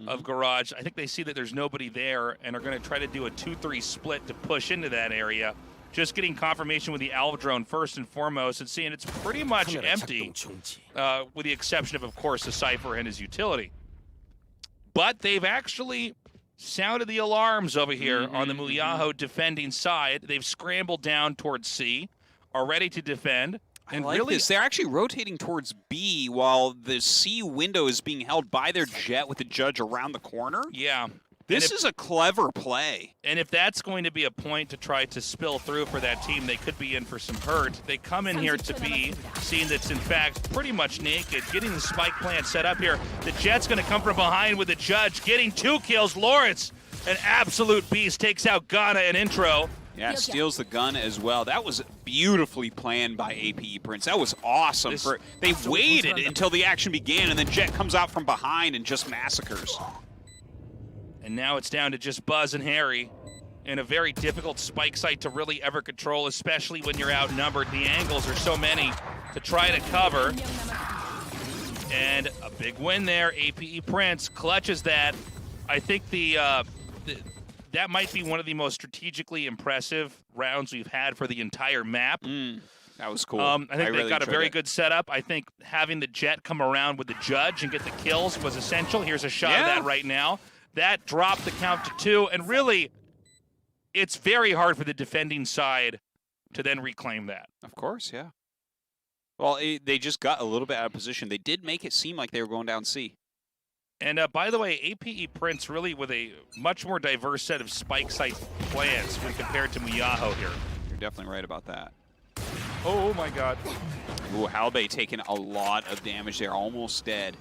of garage. I think they see that there's nobody there and are going to try to do a 2-3 split to push into that area. Just getting confirmation with the Alv drone first and foremost and seeing it's pretty much empty, with the exception of course, the Cypher and his utility. But they've actually sounded the alarms over here on the MUYAHO defending side. They've scrambled down towards C, are ready to defend. And I like this. They're actually rotating towards B while the C window is being held by their Jet with the Judge around the corner. Yeah. This is a clever play. And if that's going to be a point to try to spill through for that team, they could be in for some hurt. They come in here to B, seeing that's in fact pretty much naked, getting the spike plant set up here. The Jet's going to come from behind with the Judge, getting 2 kills. Lawrence, an absolute beast, takes out Ghana in intro. Yeah, steals the gun as well. That was beautifully planned by APE Prince. That was awesome. They waited until the action began, and then Jet comes out from behind and just massacres. And now it's down to just Buzz and Harry in a very difficult spike site to really ever control, especially when you're outnumbered. The angles are so many to try to cover. And a big win there. APE Prince clutches that. I think that might be one of the most strategically impressive rounds we've had for the entire map. That was cool. I think they really got a very good setup. I think having the Jet come around with the judge and get the kills was essential. Here's a shot of that right now. That dropped the count to 2, and really, it's very hard for the defending side to then reclaim that. Of course, yeah. Well, they just got a little bit out of position. They did make it seem like they were going down C. And by the way, APE Prince really with a much more diverse set of spike site plans when compared to MUYAHO here. You're definitely right about that. Oh my God. Ooh, Halbay taking a lot of damage there, almost dead.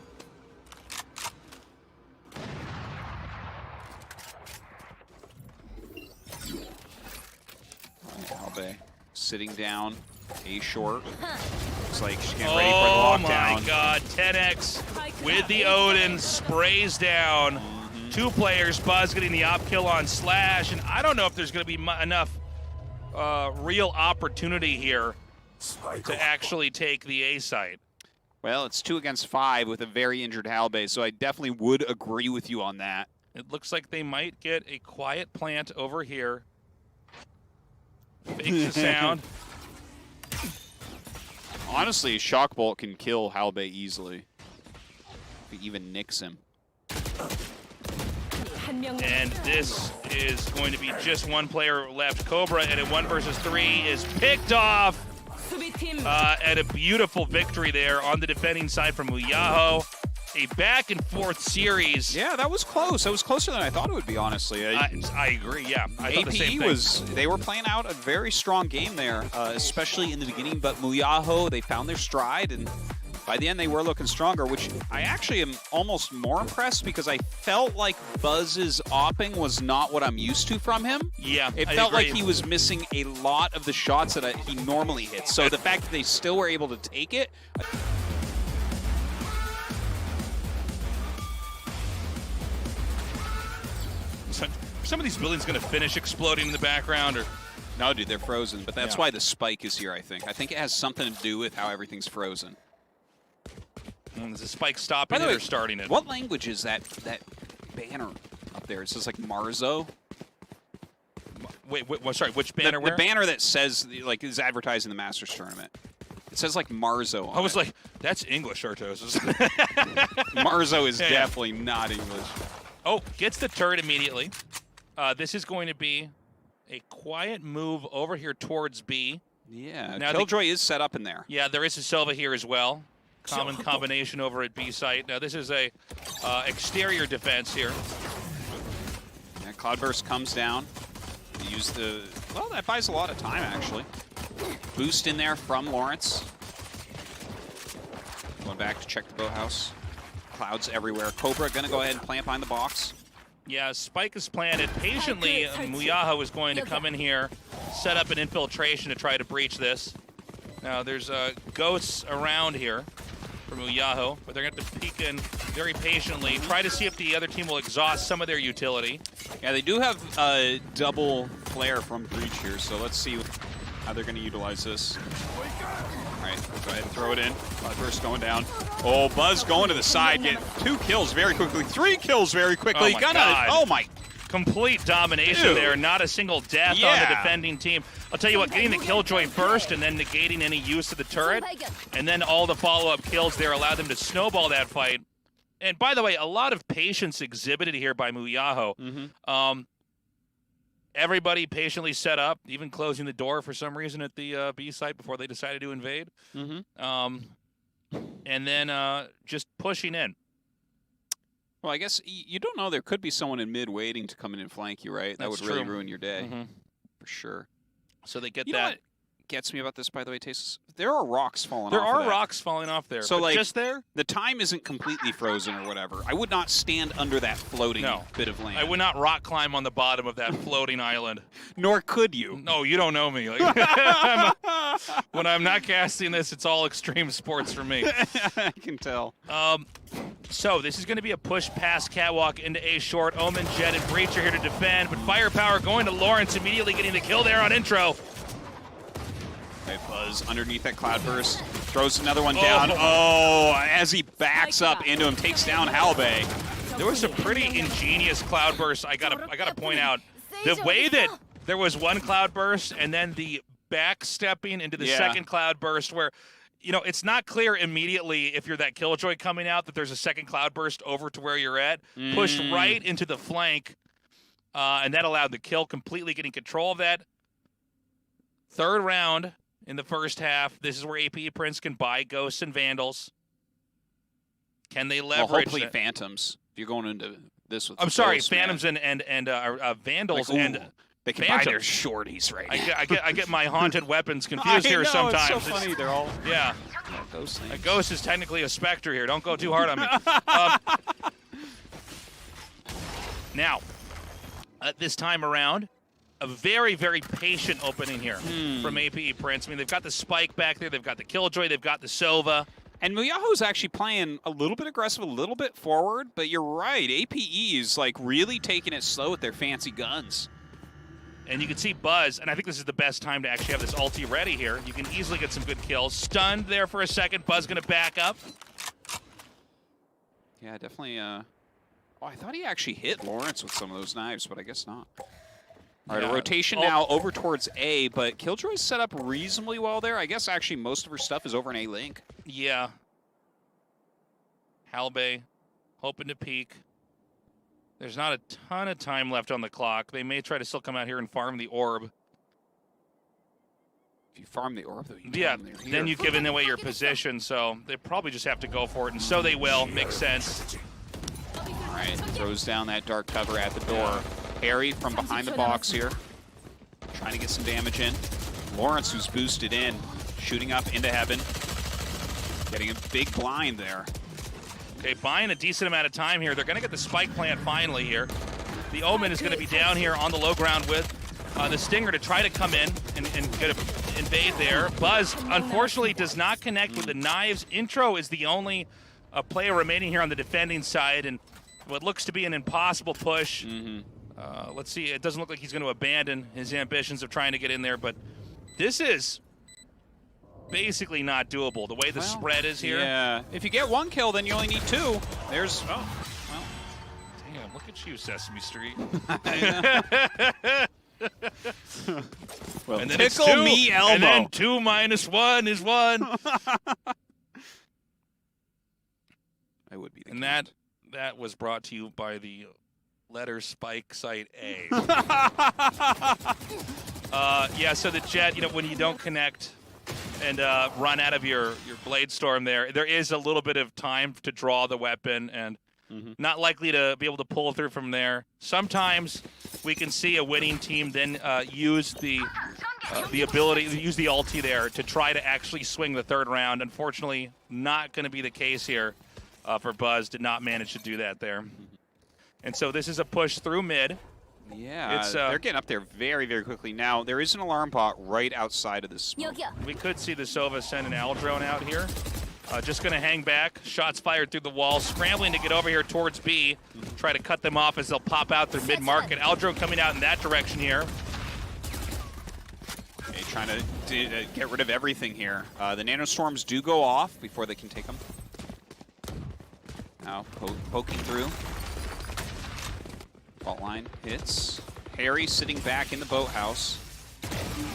Halbay sitting down, A short. Looks like she's getting ready for the lockdown. Oh my God, 10x with the Odin, sprays down. 2 players, Buzz getting the op kill on Slash, and I don't know if there's going to be enough real opportunity here to actually take the A site. Well, it's 2 against 5 with a very injured Halbay, so I definitely would agree with you on that. It looks like they might get a quiet plant over here. Fakes the sound. Honestly, a shock bolt can kill Halbay easily. If he even nicks him. And this is going to be just 1 player left. Cobra, and a 1 versus 3 is picked off. And a beautiful victory there on the defending side from MUYAHO. A back-and-forth series. Yeah, that was close. That was closer than I thought it would be, honestly. I agree, yeah. I thought the same thing. They were playing out a very strong game there, especially in the beginning, but MUYAHO, they found their stride, and by the end they were looking stronger, which I actually am almost more impressed because I felt like Buzz's opping was not what I'm used to from him. Yeah, It felt like he was missing a lot of the shots that he normally hits. So the fact that they still were able to take it... Some of these buildings going to finish exploding in the background, or no, dude, they're frozen. But that's why the spike is here. I think it has something to do with how everything's frozen. There's a spike stopping it or starting it. What language is that banner up there? It says like Marzo. Wait, sorry, which banner? The banner that says like is advertising the Masters tournament. It says like Marzo on I was like, that's English, Artos. Marzo is definitely not English. Oh, gets the turret immediately. This is going to be a quiet move over here towards B. Yeah, now Killjoy is set up in there. Yeah, there is a Silva here as well. Common combination over at B site. Now this is a exterior defense here. Yeah, Cloudburst comes down. Use the, well, that buys a lot of time actually. Boost in there from Lawrence. Going back to check the boathouse. Clouds everywhere. Cobra gonna go ahead and plant behind the box. Yeah, spike is planted. Patiently, MUYAHO is going to come in here, set up an infiltration to try to breach this. Now, there's ghosts around here for MUYAHO, but they're going to have to peek in very patiently, try to see if the other team will exhaust some of their utility. Yeah, they do have a double flare from breach here, so let's see how they're going to utilize this. All right, we'll go ahead and throw it in. Cloudburst going down. Oh, Buzz going to the side, get 2 kills very quickly, 3 kills very quickly. Oh my God. Oh my. Complete domination there, not a single death on the defending team. I'll tell you what, getting the Killjoy first and then negating any use of the turret, and then all the follow-up kills there allowed them to snowball that fight. And by the way, a lot of patience exhibited here by MUYAHO. Everybody patiently set up, even closing the door for some reason at the B site before they decided to invade. And then just pushing in. Well, I guess you don't know. There could be someone in mid waiting to come in and flank you, right? That would really ruin your day, for sure. So they get Know that. gets me about this, by the way, Tastes, there are rocks falling There off. are rocks falling off there. So, but like, just there? the time isn't completely frozen or whatever. I would not stand under that floating bit of land. I would not rock climb on the bottom of that floating island. Nor could you. No, you don't know me. Like, when I'm not casting this, it's all extreme sports for me. I can tell. So this is going to be a push past Catwalk into A short. Omen, Jet, and Breach are here to defend, but Firepower going to Lawrence, immediately getting the kill there on intro. Okay, Buzz underneath that cloudburst, throws another one down. Oh, as he backs up into him, takes down Halbay. There was a pretty ingenious cloudburst. I gotta point out the way that there was one cloudburst and then the backstepping into the second cloudburst, where it's not clear immediately if you're that Killjoy coming out that there's a second cloudburst over to where you're at. Pushed right into the flank, and that allowed the kill, completely getting control of that. Third round in the first half. This is where APE Prince can buy Ghosts and Vandals. Can they leverage? Well, hopefully Phantoms. If you're going into this with Ghosts, Phantoms and Vandals, like, and they can buy their shorties right now. I get my haunted weapons confused here sometimes. It's so funny. They're all Ghost things. A ghost is technically a specter here. Don't go too hard on me. Now, this time around, a very, very patient opening here from APE Prince. I mean, they've got the Spike back there. They've got the Killjoy. They've got the Sova. And MUYAHO's actually playing a little bit aggressive, a little bit forward. But you're right. APE is like really taking it slow with their fancy guns. And you can see Buzz, and I think this is the best time to actually have this ulti ready here. You can easily get some good kills. Stunned there for a second. Buzz going to back up. Yeah, definitely. Oh, I thought he actually hit Lawrence with some of those knives, but I guess not. All right, a rotation now over towards A, but Killjoy's set up reasonably well there. I guess actually most of her stuff is over in A-Link. Yeah. Halbay hoping to peek. There's not a ton of time left on the clock. They may try to still come out here and farm the orb. If you farm the orb, though, you then you've given away your position, so they probably just have to go for it, and so they will. Makes sense. All right, throws down that dark cover at the door. Harry from behind the box here, trying to get some damage in. Lawrence, who's boosted in, shooting up into heaven, getting a big blind there. Okay, buying a decent amount of time here. They're going to get the spike plant finally here. The Omen is going to be down here on the low ground with the Stinger to try to come in and get a invade there. Buzz, unfortunately, does not connect with the knives. Intro is the only player remaining here on the defending side, and what looks to be an impossible push. Let's see. It doesn't look like he's going to abandon his ambitions of trying to get in there, but this is basically not doable the way the spread is here. Yeah. If you get one kill, then you only need two. There's, well. Damn, look at you, Sesame Street. Well, and then tickle it's two, me elbow. And then 2 minus 1 is 1. I would be the And that was brought to you by the letter spike site A. Yeah, so the Jet, when you don't connect and run out of your Blade Storm there is a little bit of time to draw the weapon, and not likely to be able to pull through from there. Sometimes we can see a winning team then use the ability to use the ulti there to try to actually swing the third round. Unfortunately, not going to be the case here for Buzz. Did not manage to do that there. And so this is a push through mid. Yeah, they're getting up there very, very quickly. Now, there is an alarm bot right outside of this smoke. We could see the Sova send an Aldrone out here. Just going to hang back. Shots fired through the wall. Scrambling to get over here towards B. Try to cut them off as they'll pop out through mid-market. Aldrone coming out in that direction here. Okay, trying to get rid of everything here. The nanostorms do go off before they can take them. Now, poking through. Fault line hits. Harry sitting back in the boathouse.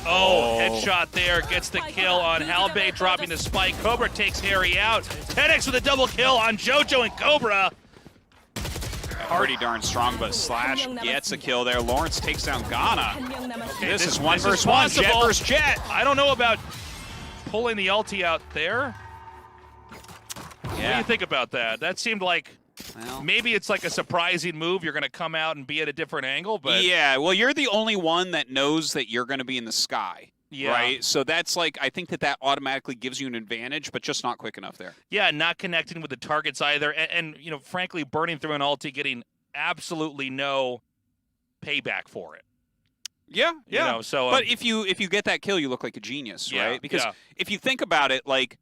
Oh, headshot there. Gets the kill on Halbay, dropping the spike. Cobra takes Harry out. 10x with a double kill on JoJo and Cobra. Pretty darn strong, but Slash gets a kill there. Lawrence takes down Ghana. Okay, this is one versus one. Jet versus Jet. I don't know about pulling the ulti out there. What do you think about that? That seemed like maybe it's like a surprising move. You're going to come out and be at a different angle, but yeah. Well, you're the only one that knows that you're going to be in the sky. Yeah. Right? So that's like, I think that automatically gives you an advantage, but just not quick enough there. Yeah, not connecting with the targets either. And you know, frankly, burning through an ulti, getting absolutely no payback for it. Yeah, yeah. You know, so, but if you get that kill, you look like a genius, yeah, right? Because yeah. if you think about it, like,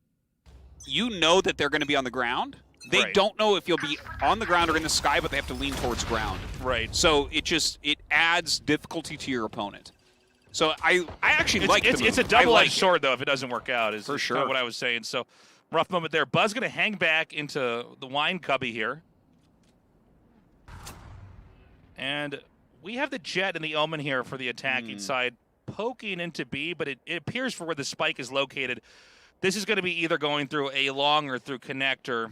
you know that they're going to be on the ground. They Right. don't know if you'll be on the ground or in the sky, but they have to lean towards ground. Right. So it adds difficulty to your opponent. So I actually like the move. It's a double-edged sword, though, if it doesn't work out, is for sure kind of what I was saying. So, rough moment there. Buzz going to hang back into the wine cubby here. And we have the Jet and the Omen here for the attacking side, poking into B, but it appears for where the spike is located. This is going to be either going through A long or through connector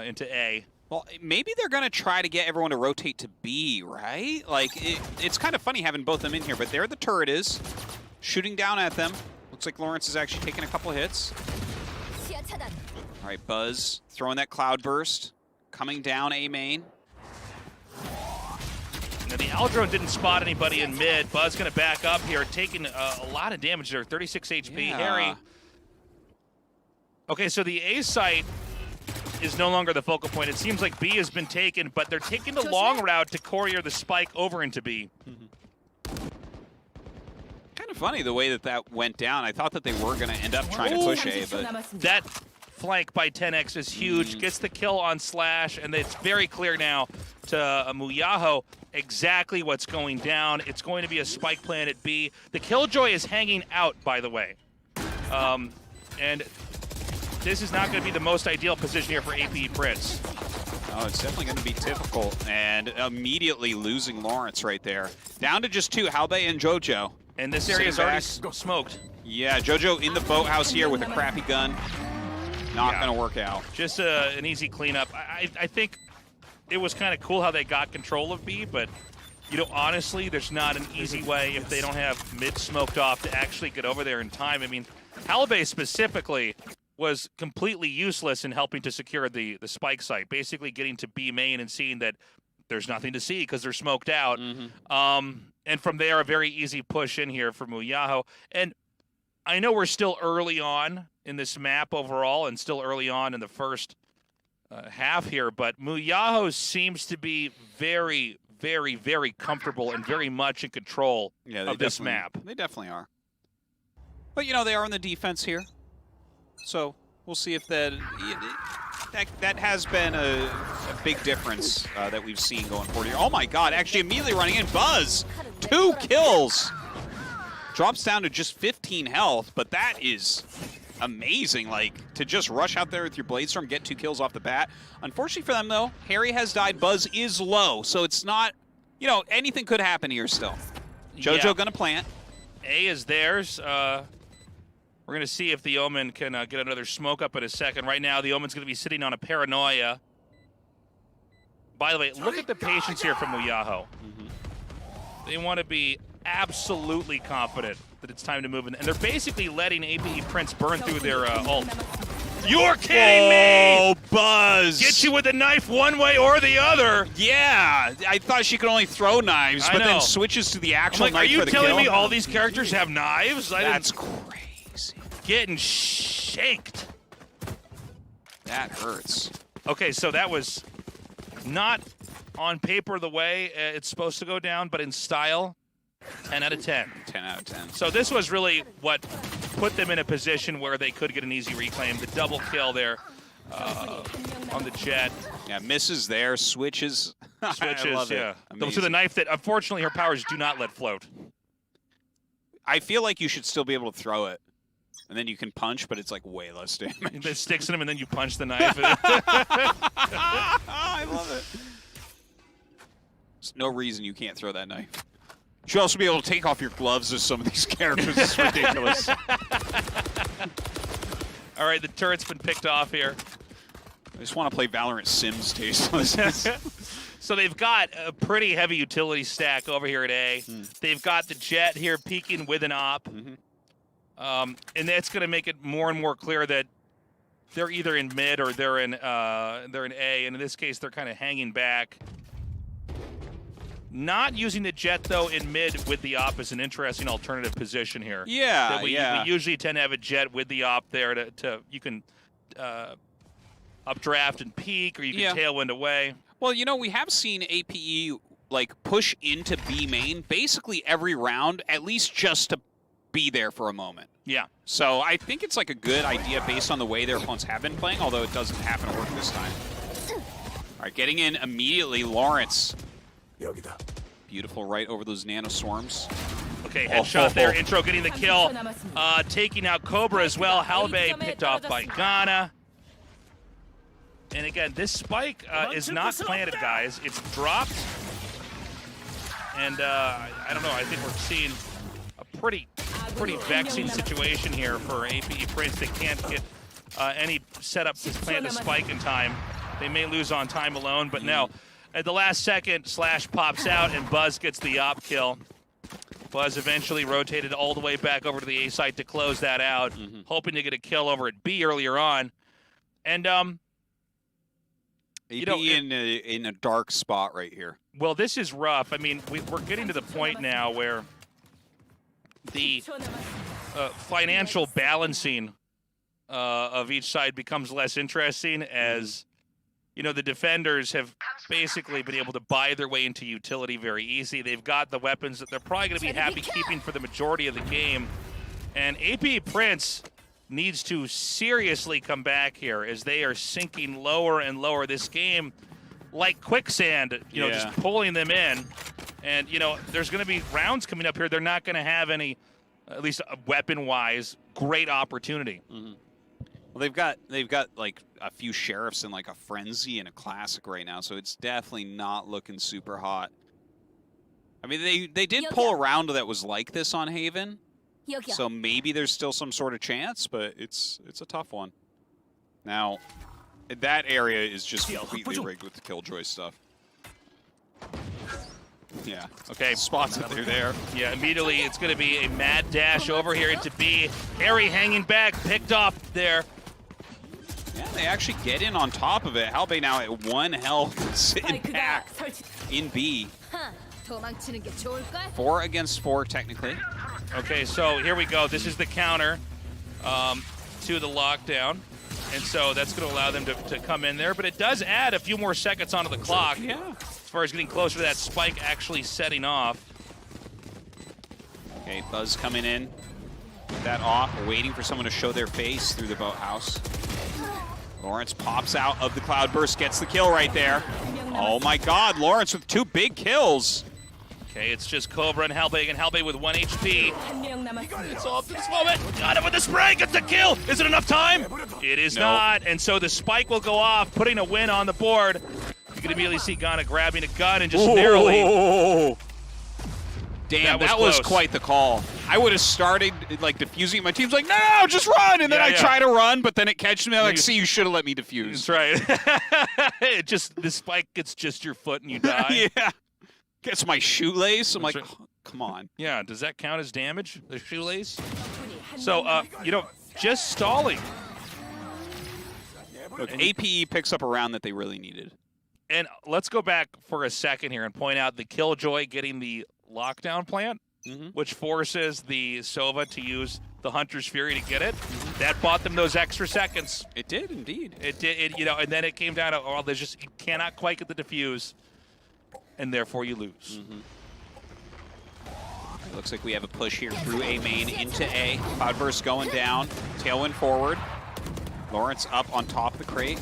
into A. Well, maybe they're going to try to get everyone to rotate to B, right? Like, it's kind of funny having both of them in here, but there the turret is, shooting down at them. Looks like Lawrence is actually taking a couple hits. All right, Buzz throwing that cloud burst, coming down A main. Now, the Aldrone didn't spot anybody in mid. Buzz going to back up here, taking a lot of damage there, 36 HP. Yeah. Harry. Okay, so the A site is no longer the focal point. It seems like B has been taken, but they're taking the long route to courier the spike over into B. Kind of funny the way that went down. I thought that they were going to end up trying to push A, but that flank by 10x is huge. Gets the kill on Slash, and it's very clear now to MUYAHO exactly what's going down. It's going to be a spike plan at B. The Killjoy is hanging out, by the way. And this is not going to be the most ideal position here for APE Prince. Oh, it's definitely going to be difficult. And immediately losing Lawrence right there. Down to just two, Halbe and JoJo. And this area is already smoked. Yeah, JoJo in the boathouse here with a crappy gun. Not going to work out. Just an easy cleanup. I think it was kind of cool how they got control of B, but, you know, honestly, there's not an easy way if they don't have mid smoked off to actually get over there in time. I mean, Halbe specifically was completely useless in helping to secure the spike site, basically getting to B main and seeing that there's nothing to see because they're smoked out. And from there, a very easy push in here for MUYAHO. And I know we're still early on in this map overall and still early on in the first half here, but MUYAHO seems to be very, very, very comfortable and very much in control of this map. They definitely are. But, you know, they are on the defense here. So we'll see if that has been a big difference that we've seen going forward here. Oh, my God. Actually, immediately running in. Buzz, 2 kills. Drops down to just 15 health, but that is amazing. Like, to just rush out there with your Bladestorm, get 2 kills off the bat. Unfortunately for them, though, Harry has died. Buzz is low, so it's not, you know, anything could happen here still. JoJo gonna plant. A is theirs. We're going to see if the Omen can get another smoke up in a second. Right now, the Omen's going to be sitting on a Paranoia. By the way, look at the patience here from MUYAHO. They want to be absolutely confident that it's time to move in. And they're basically letting APE Prince burn through their ult. You're kidding me! Oh, Buzz! Get you with a knife one way or the other. Yeah, I thought she could only throw knives, but then switches to the actual knife for the kill. Are you telling me all these characters have knives? That's crazy. Getting shanked. That hurts. Okay, so that was not on paper the way it's supposed to go down, but in style, 10 out of 10. 10 out of 10. So this was really what put them in a position where they could get an easy reclaim. The double kill there on the Jet. Yeah, misses there, switches. Switches, I love yeah. It. To the knife that, unfortunately, her powers do not let float. I feel like you should still be able to throw it. And then you can punch, but it's like way less damage. It sticks in him, and then you punch the knife. I love it. There's no reason you can't throw that knife. You should also be able to take off your gloves as some of these characters. It's ridiculous. All right, the turret's been picked off here. I just want to play Valorant Sims tasteless. So they've got a pretty heavy utility stack over here at A. They've got the Jet here peeking with an op. And that's going to make it more and more clear that they're either in mid or they're in A. And in this case, they're kind of hanging back. Not using the jet, though, in mid with the op is an interesting alternative position here. Yeah, we usually tend to have a jet with the op there to you can updraft and peek, or you can tailwind away. Well, you know, we have seen APE like push into B main basically every round, at least just to be there for a moment. Yeah. So I think it's like a good idea based on the way their opponents have been playing, although it doesn't happen to work this time. All right, getting in immediately, Lawrence. Beautiful right over those nano swarms. Okay, headshot there. Intro getting the kill. Taking out Cobra as well. Halbe picked off by Ghana. And again, this spike is not planted, guys. It's dropped. And I don't know, I think we're seeing a pretty vexing situation here for APE Prince. They can't get any setup to plant the spike in time. They may lose on time alone, but no. At the last second, Slash pops out and Buzz gets the op kill. Buzz eventually rotated all the way back over to the A site to close that out, hoping to get a kill over at B earlier on. And APE in a dark spot right here. Well, this is rough. I mean, we're getting to the point now where the financial balancing of each side becomes less interesting as, you know, the defenders have basically been able to buy their way into utility very easy. They've got the weapons that they're probably going to be happy keeping for the majority of the game. And APE Prince needs to seriously come back here as they are sinking lower and lower. This game, like quicksand, you know, just pulling them in. And, you know, there's going to be rounds coming up here. They're not going to have any, at least weapon-wise, great opportunity. Well, they've got like a few sheriffs in like a frenzy and a classic right now, so it's definitely not looking super hot. I mean, they did pull a round that was like this on Haven, so maybe there's still some sort of chance, but it's a tough one. Now, that area is just completely rigged with the Killjoy stuff. Yeah. Okay, spots it through there. Yeah, immediately it's going to be a mad dash over here into B. Harry hanging back, picked off there. Yeah, they actually get in on top of it. Halbe now at 1 health, sitting back in B. 4 against 4, technically. Okay, so here we go. This is the counter to the lockdown. And so that's going to allow them to come in there. But it does add a few more seconds onto the clock. Yeah. As far as getting closer to that spike actually setting off. Okay, Buzz coming in. That off, waiting for someone to show their face through the boathouse. Lawrence pops out of the cloudburst, gets the kill right there. Oh my god, Lawrence with 2 big kills. Okay, it's just Cobra and Halbe with 1 HP. It's all up to this moment. Got him with the spray, gets the kill. Is it enough time? It is not, and so the spike will go off, putting a win on the board. You can immediately see Ghana grabbing a gun and just narrowly. Damn, that was quite the call. I would have started like defusing. My team's like, no, just run. And then I try to run, but then it catches me. I'm like, see, you should have let me defuse. That's right. The spike gets just your foot and you die. Yeah. Gets my shoelace. I'm like, oh, come on. Yeah, does that count as damage, the shoelace? So, you know, just stalling. Look, APE picks up a round that they really needed. And let's go back for a second here and point out the Killjoy getting the lockdown plant, which forces the Sova to use the Hunter's Fury to get it. That bought them those extra seconds. It did, indeed. It did, you know, and then it came down to, oh, there's just, you cannot quite get the defuse, and therefore you lose. It looks like we have a push here through A main into A. Cloudburst going down, tailwind forward. Lawrence up on top of the crate.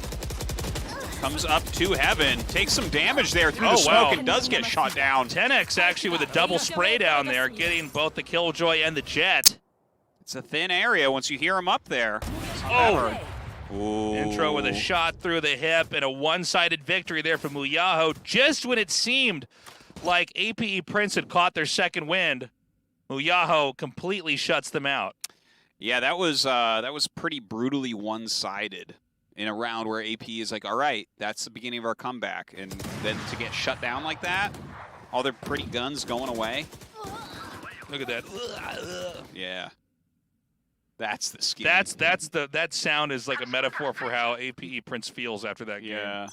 Comes up to heaven, takes some damage there through the smoke and does get shot down. 10X actually with a double spray down there, getting both the Killjoy and the Jet. It's a thin area once you hear him up there. Ooh. Intro with a shot through the hip and a one-sided victory there for MUYAHO. Just when it seemed like APE Prince had caught their second wind, MUYAHO completely shuts them out. Yeah, that was pretty brutally one-sided in a round where AP is like, all right, that's the beginning of our comeback. And then to get shut down like that, all their pretty guns going away. Look at that. Yeah. That's the scheme. That sound is like a metaphor for how APE Prince feels after that game. Yeah.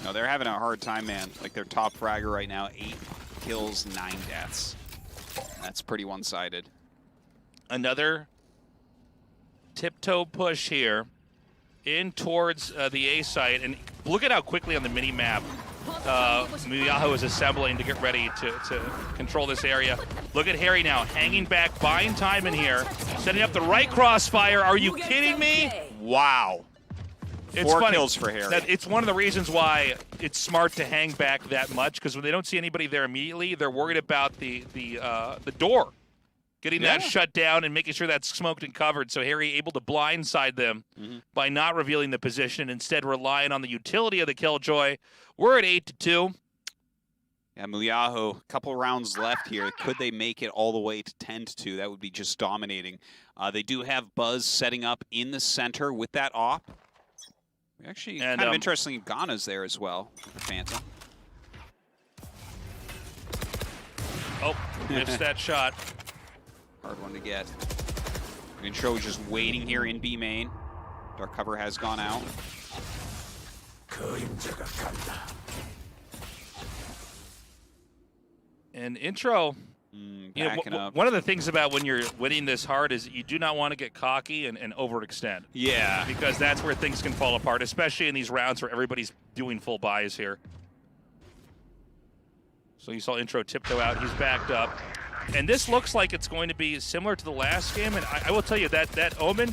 No, they're having a hard time, man. Like, their top fragger right now, 8 kills, 9 deaths. That's pretty one-sided. Another tiptoe push here in towards the A site, and look at how quickly on the mini map MUYAHO is assembling to get ready to control this area. Look at Harry now, hanging back, buying time in here, setting up the right crossfire. Are you kidding me? Wow. It's 4 funny. kills for Harry. It's one of the reasons why it's smart to hang back that much, because when they don't see anybody there immediately, they're worried about the door. Getting that shut down and making sure that's smoked and covered. So Harry able to blindside them by not revealing the position, instead relying on the utility of the Killjoy. We're at 8-2. Yeah, MUYAHO, a couple rounds left here. Could they make it all the way to 10-2? That would be just dominating. They do have Buzz setting up in the center with that AWP. Actually, kind of interesting, Ghana's there as well, the Phantom. Oh, missed that shot. Hard one to get. Intro is just waiting here in B main. Dark cover has gone out. And Intro, one of the things about when you're winning this hard is you do not want to get cocky and overextend. Yeah. Because that's where things can fall apart, especially in these rounds where everybody's doing full buys here. So you saw Intro tiptoe out. He's backed up. And this looks like it's going to be similar to the last game. And I will tell you that Omen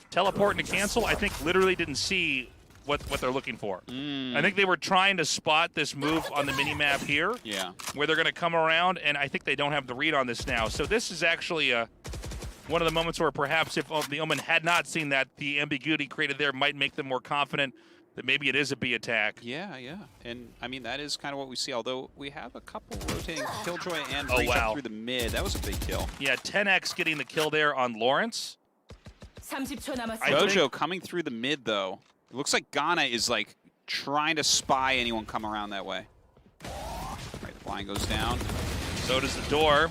teleporting to cancel, I think literally didn't see what they're looking for. I think they were trying to spot this move on the mini-map here, where they're going to come around, and I think they don't have the read on this now. So this is actually one of the moments where perhaps if the Omen had not seen that, the ambiguity created there might make them more confident that maybe it is a B attack. Yeah. And, I mean, that is kind of what we see, although we have a couple rotating Killjoy and reach up through the mid. That was a big kill. Yeah, 10x getting the kill there on Lawrence. Jojo coming through the mid, though. It looks like Ghana is, like, trying to spy anyone come around that way. Right, the blind goes down. So does the door.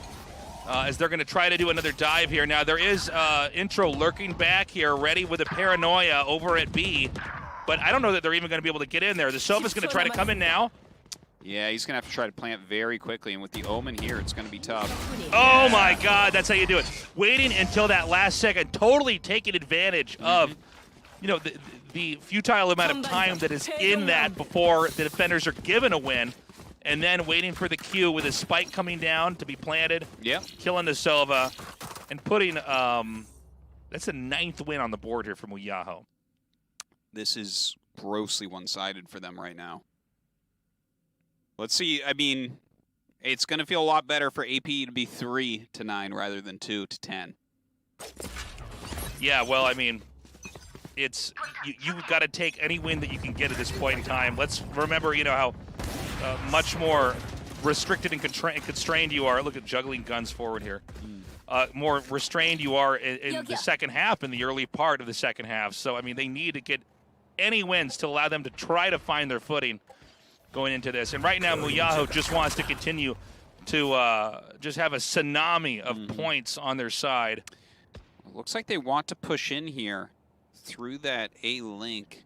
As they're going to try to do another dive here. Now, there is Intro lurking back here, ready with a paranoia over at B. But I don't know that they're even going to be able to get in there. The Sova's going to try to come in now. Yeah, he's going to have to try to plant very quickly. And with the Omen here, it's going to be tough. Oh, my God. That's how you do it. Waiting until that last second, totally taking advantage of, the futile amount of time that is in that before the defenders are given a win. And then waiting for the Q with his spike coming down to be planted. Yep. Killing the Sova. And putting, that's a 9th win on the board here for MUYAHO. This is grossly one-sided for them right now. Let's see. I mean, it's going to feel a lot better for AP to be 3-9 rather than 2-10. Yeah, well, I mean, it's you've got to take any win that you can get at this point in time. Let's remember, how much more restricted and constrained you are. Look at juggling guns forward here. More restrained you are in the second half, in the early part of the second half. So, I mean, they need to get any wins to allow them to try to find their footing going into this. And right now, MUYAHO just wants to continue to just have a tsunami of points on their side. It looks like they want to push in here through that A link.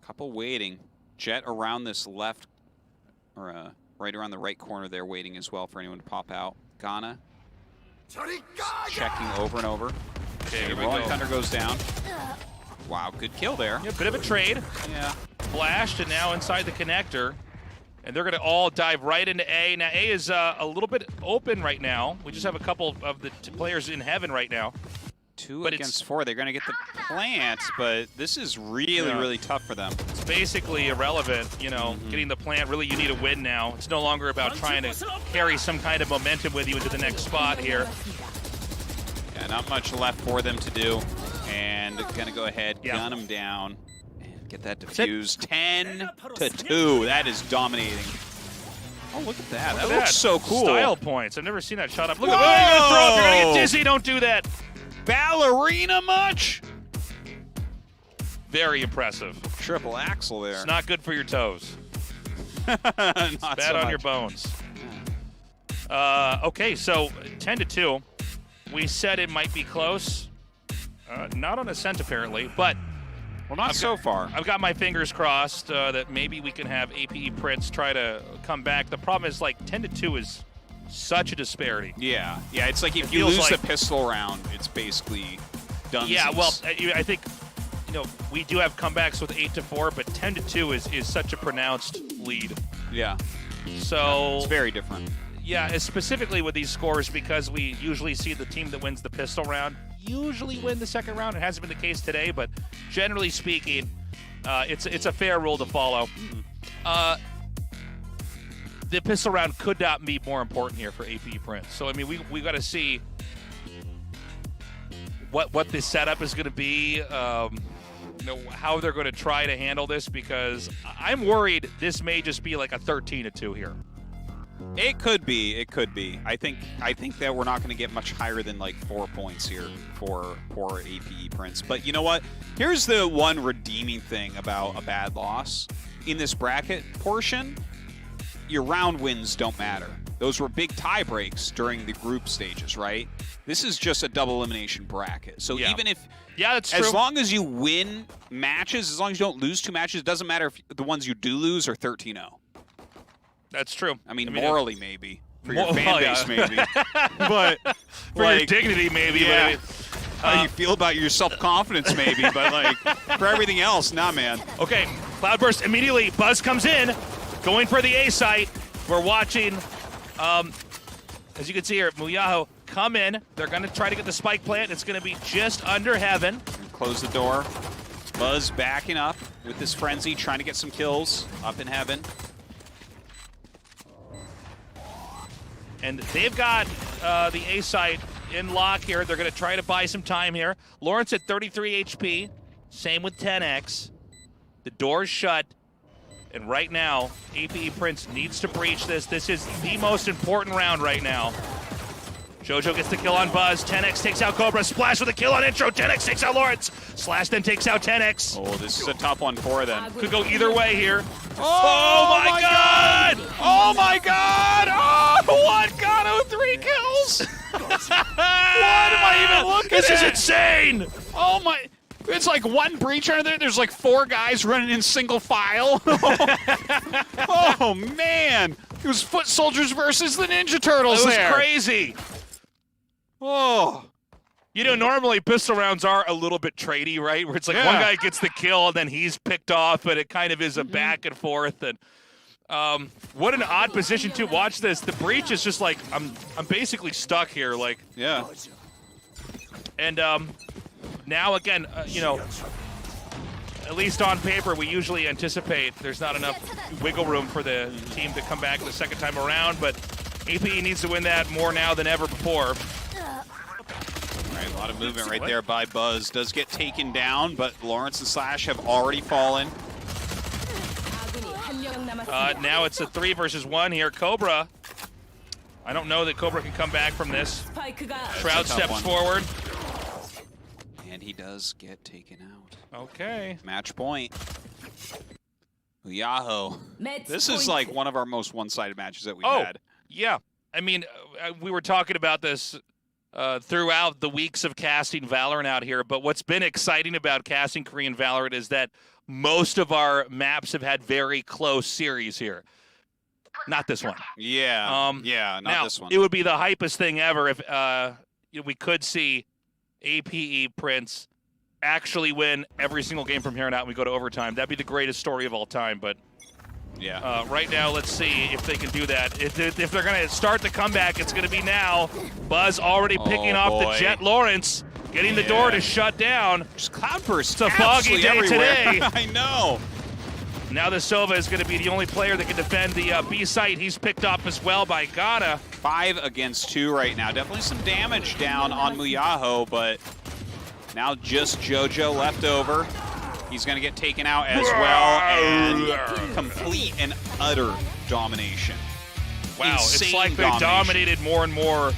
Couple waiting. Jet around this left, or right around the right corner there, waiting as well for anyone to pop out. Ghana checking over and over. Okay, here we Rolling go. Thunder goes down. Wow, good kill there. Yeah, bit of a trade. Yeah. Flashed and now inside the connector. And they're going to all dive right into A. Now, A is a little bit open right now. We just have a couple of the players in heaven right now. 2 against 4. They're going to get the plant, but this is really, really tough for them. It's basically irrelevant, getting the plant. Really, you need a win now. It's no longer about trying to carry some kind of momentum with you into the next spot here. Yeah, not much left for them to do. And going to go ahead, gun them down, and get that defused. 10-2. That is dominating. Oh, look at that. That looks so cool. Style points. I've never seen that shot up. Look at that. You're going to throw up. You're going to get dizzy. Don't do that. Ballerina much? Very impressive. Triple axle there. It's not good for your toes. Not bad so on much. your bones. Okay, so 10-2. we said it might be close. Not on Ascent, apparently, but well, not so far. I've got my fingers crossed that maybe we can have APE Prince try to come back. The problem is, like, 10-2 is such a disparity. Yeah, it's like if you lose the pistol round, it's basically done. Yeah, well, I think, you know, we do have comebacks with 8-4, but 10-2 is such a pronounced lead. Yeah. So it's very different. Yeah, specifically with these scores, because we usually see the team that wins the pistol round usually win the second round. It hasn't been the case today, but generally speaking, it's a fair rule to follow. The pistol round could not be more important here for APE Prince. So I mean, we got to see what this setup is going to be. You know, how they're going to try to handle this, because I'm worried this may just be like a 13-2 here. It could be. It could be. I think that we're not going to get much higher than like 4 points here for APE Prince. But you know what? Here's the one redeeming thing about a bad loss. In this bracket portion, your round wins don't matter. Those were big tie breaks during the group stages, right? This is just a double elimination bracket. So even if that's true. As long as you win matches, as long as you don't lose 2 matches, it doesn't matter if the ones you do lose are 13-0. That's true. I mean morally, maybe. For your fan base, maybe. But for your dignity, maybe. Yeah. How you feel about your self-confidence, maybe. But, like, for everything else, nah, man. Okay, Cloudburst immediately. Buzz comes in, going for the A site. We're watching, as you can see here, MUYAHO come in. They're going to try to get the spike plant. It's going to be just under Heaven. Close the door. Buzz backing up with this frenzy, trying to get some kills up in Heaven. And they've got the A site in lock here. They're going to try to buy some time here. Lawrence at 33 HP. Same with 10x. The door's shut. And right now, APE Prince needs to breach this. This is the most important round right now. Jojo gets the kill on Buzz. 10x takes out Cobra. Splash with a kill on intro. 10x takes out Lawrence. Slash then takes out 10x. Oh, this is a tough one for them. Could go either way here. Oh my God! Oh my God! Oh, what? Got 3 kills? What am I even looking at? This is insane! Oh my... It's like one breacher there. There's like 4 guys running in single file. Oh man! It was Foot Soldiers versus the Ninja Turtles. It was crazy. Oh. You know, normally pistol rounds are a little bit tradey, right? Where it's like one guy gets the kill and then he's picked off, but it kind of is a back and forth. And what an odd position to watch this. The breach is just like I'm basically stuck here, like And now again, you know, at least on paper, we usually anticipate there's not enough wiggle room for the team to come back the second time around, but APE needs to win that more now than ever before. All right, a lot of movement right there by Buzz. Does get taken down, but Lawrence and Slash have already fallen. Now it's a 3 versus 1 here. Cobra. I don't know that Cobra can come back from this. Shroud steps forward. And he does get taken out. Okay. Match point. MUYAHO. This is like one of our most one-sided matches that we've had. Yeah. I mean, we were talking about this throughout the weeks of casting Valorant out here, but what's been exciting about casting Korean Valorant is that most of our maps have had very close series here. Not this one. Yeah. Not this one. It would be the hypest thing ever if we could see APE Prince actually win every single game from here on out and we go to overtime. That'd be the greatest story of all time, but right now, let's see if they can do that. If they're going to start the comeback, it's going to be now. Buzz already picking off the Jet Lawrence, getting the door to shut down. Just Cloudburst. It's a foggy day today. I know. Now the Sova is going to be the only player that can defend the B site. He's picked up as well by Ghana. 5 against 2 right now. Definitely some damage down on MUYAHO, but now just Jojo left over. He's going to get taken out as well, and complete and utter domination. Wow, Insane it's like they domination. dominated more and more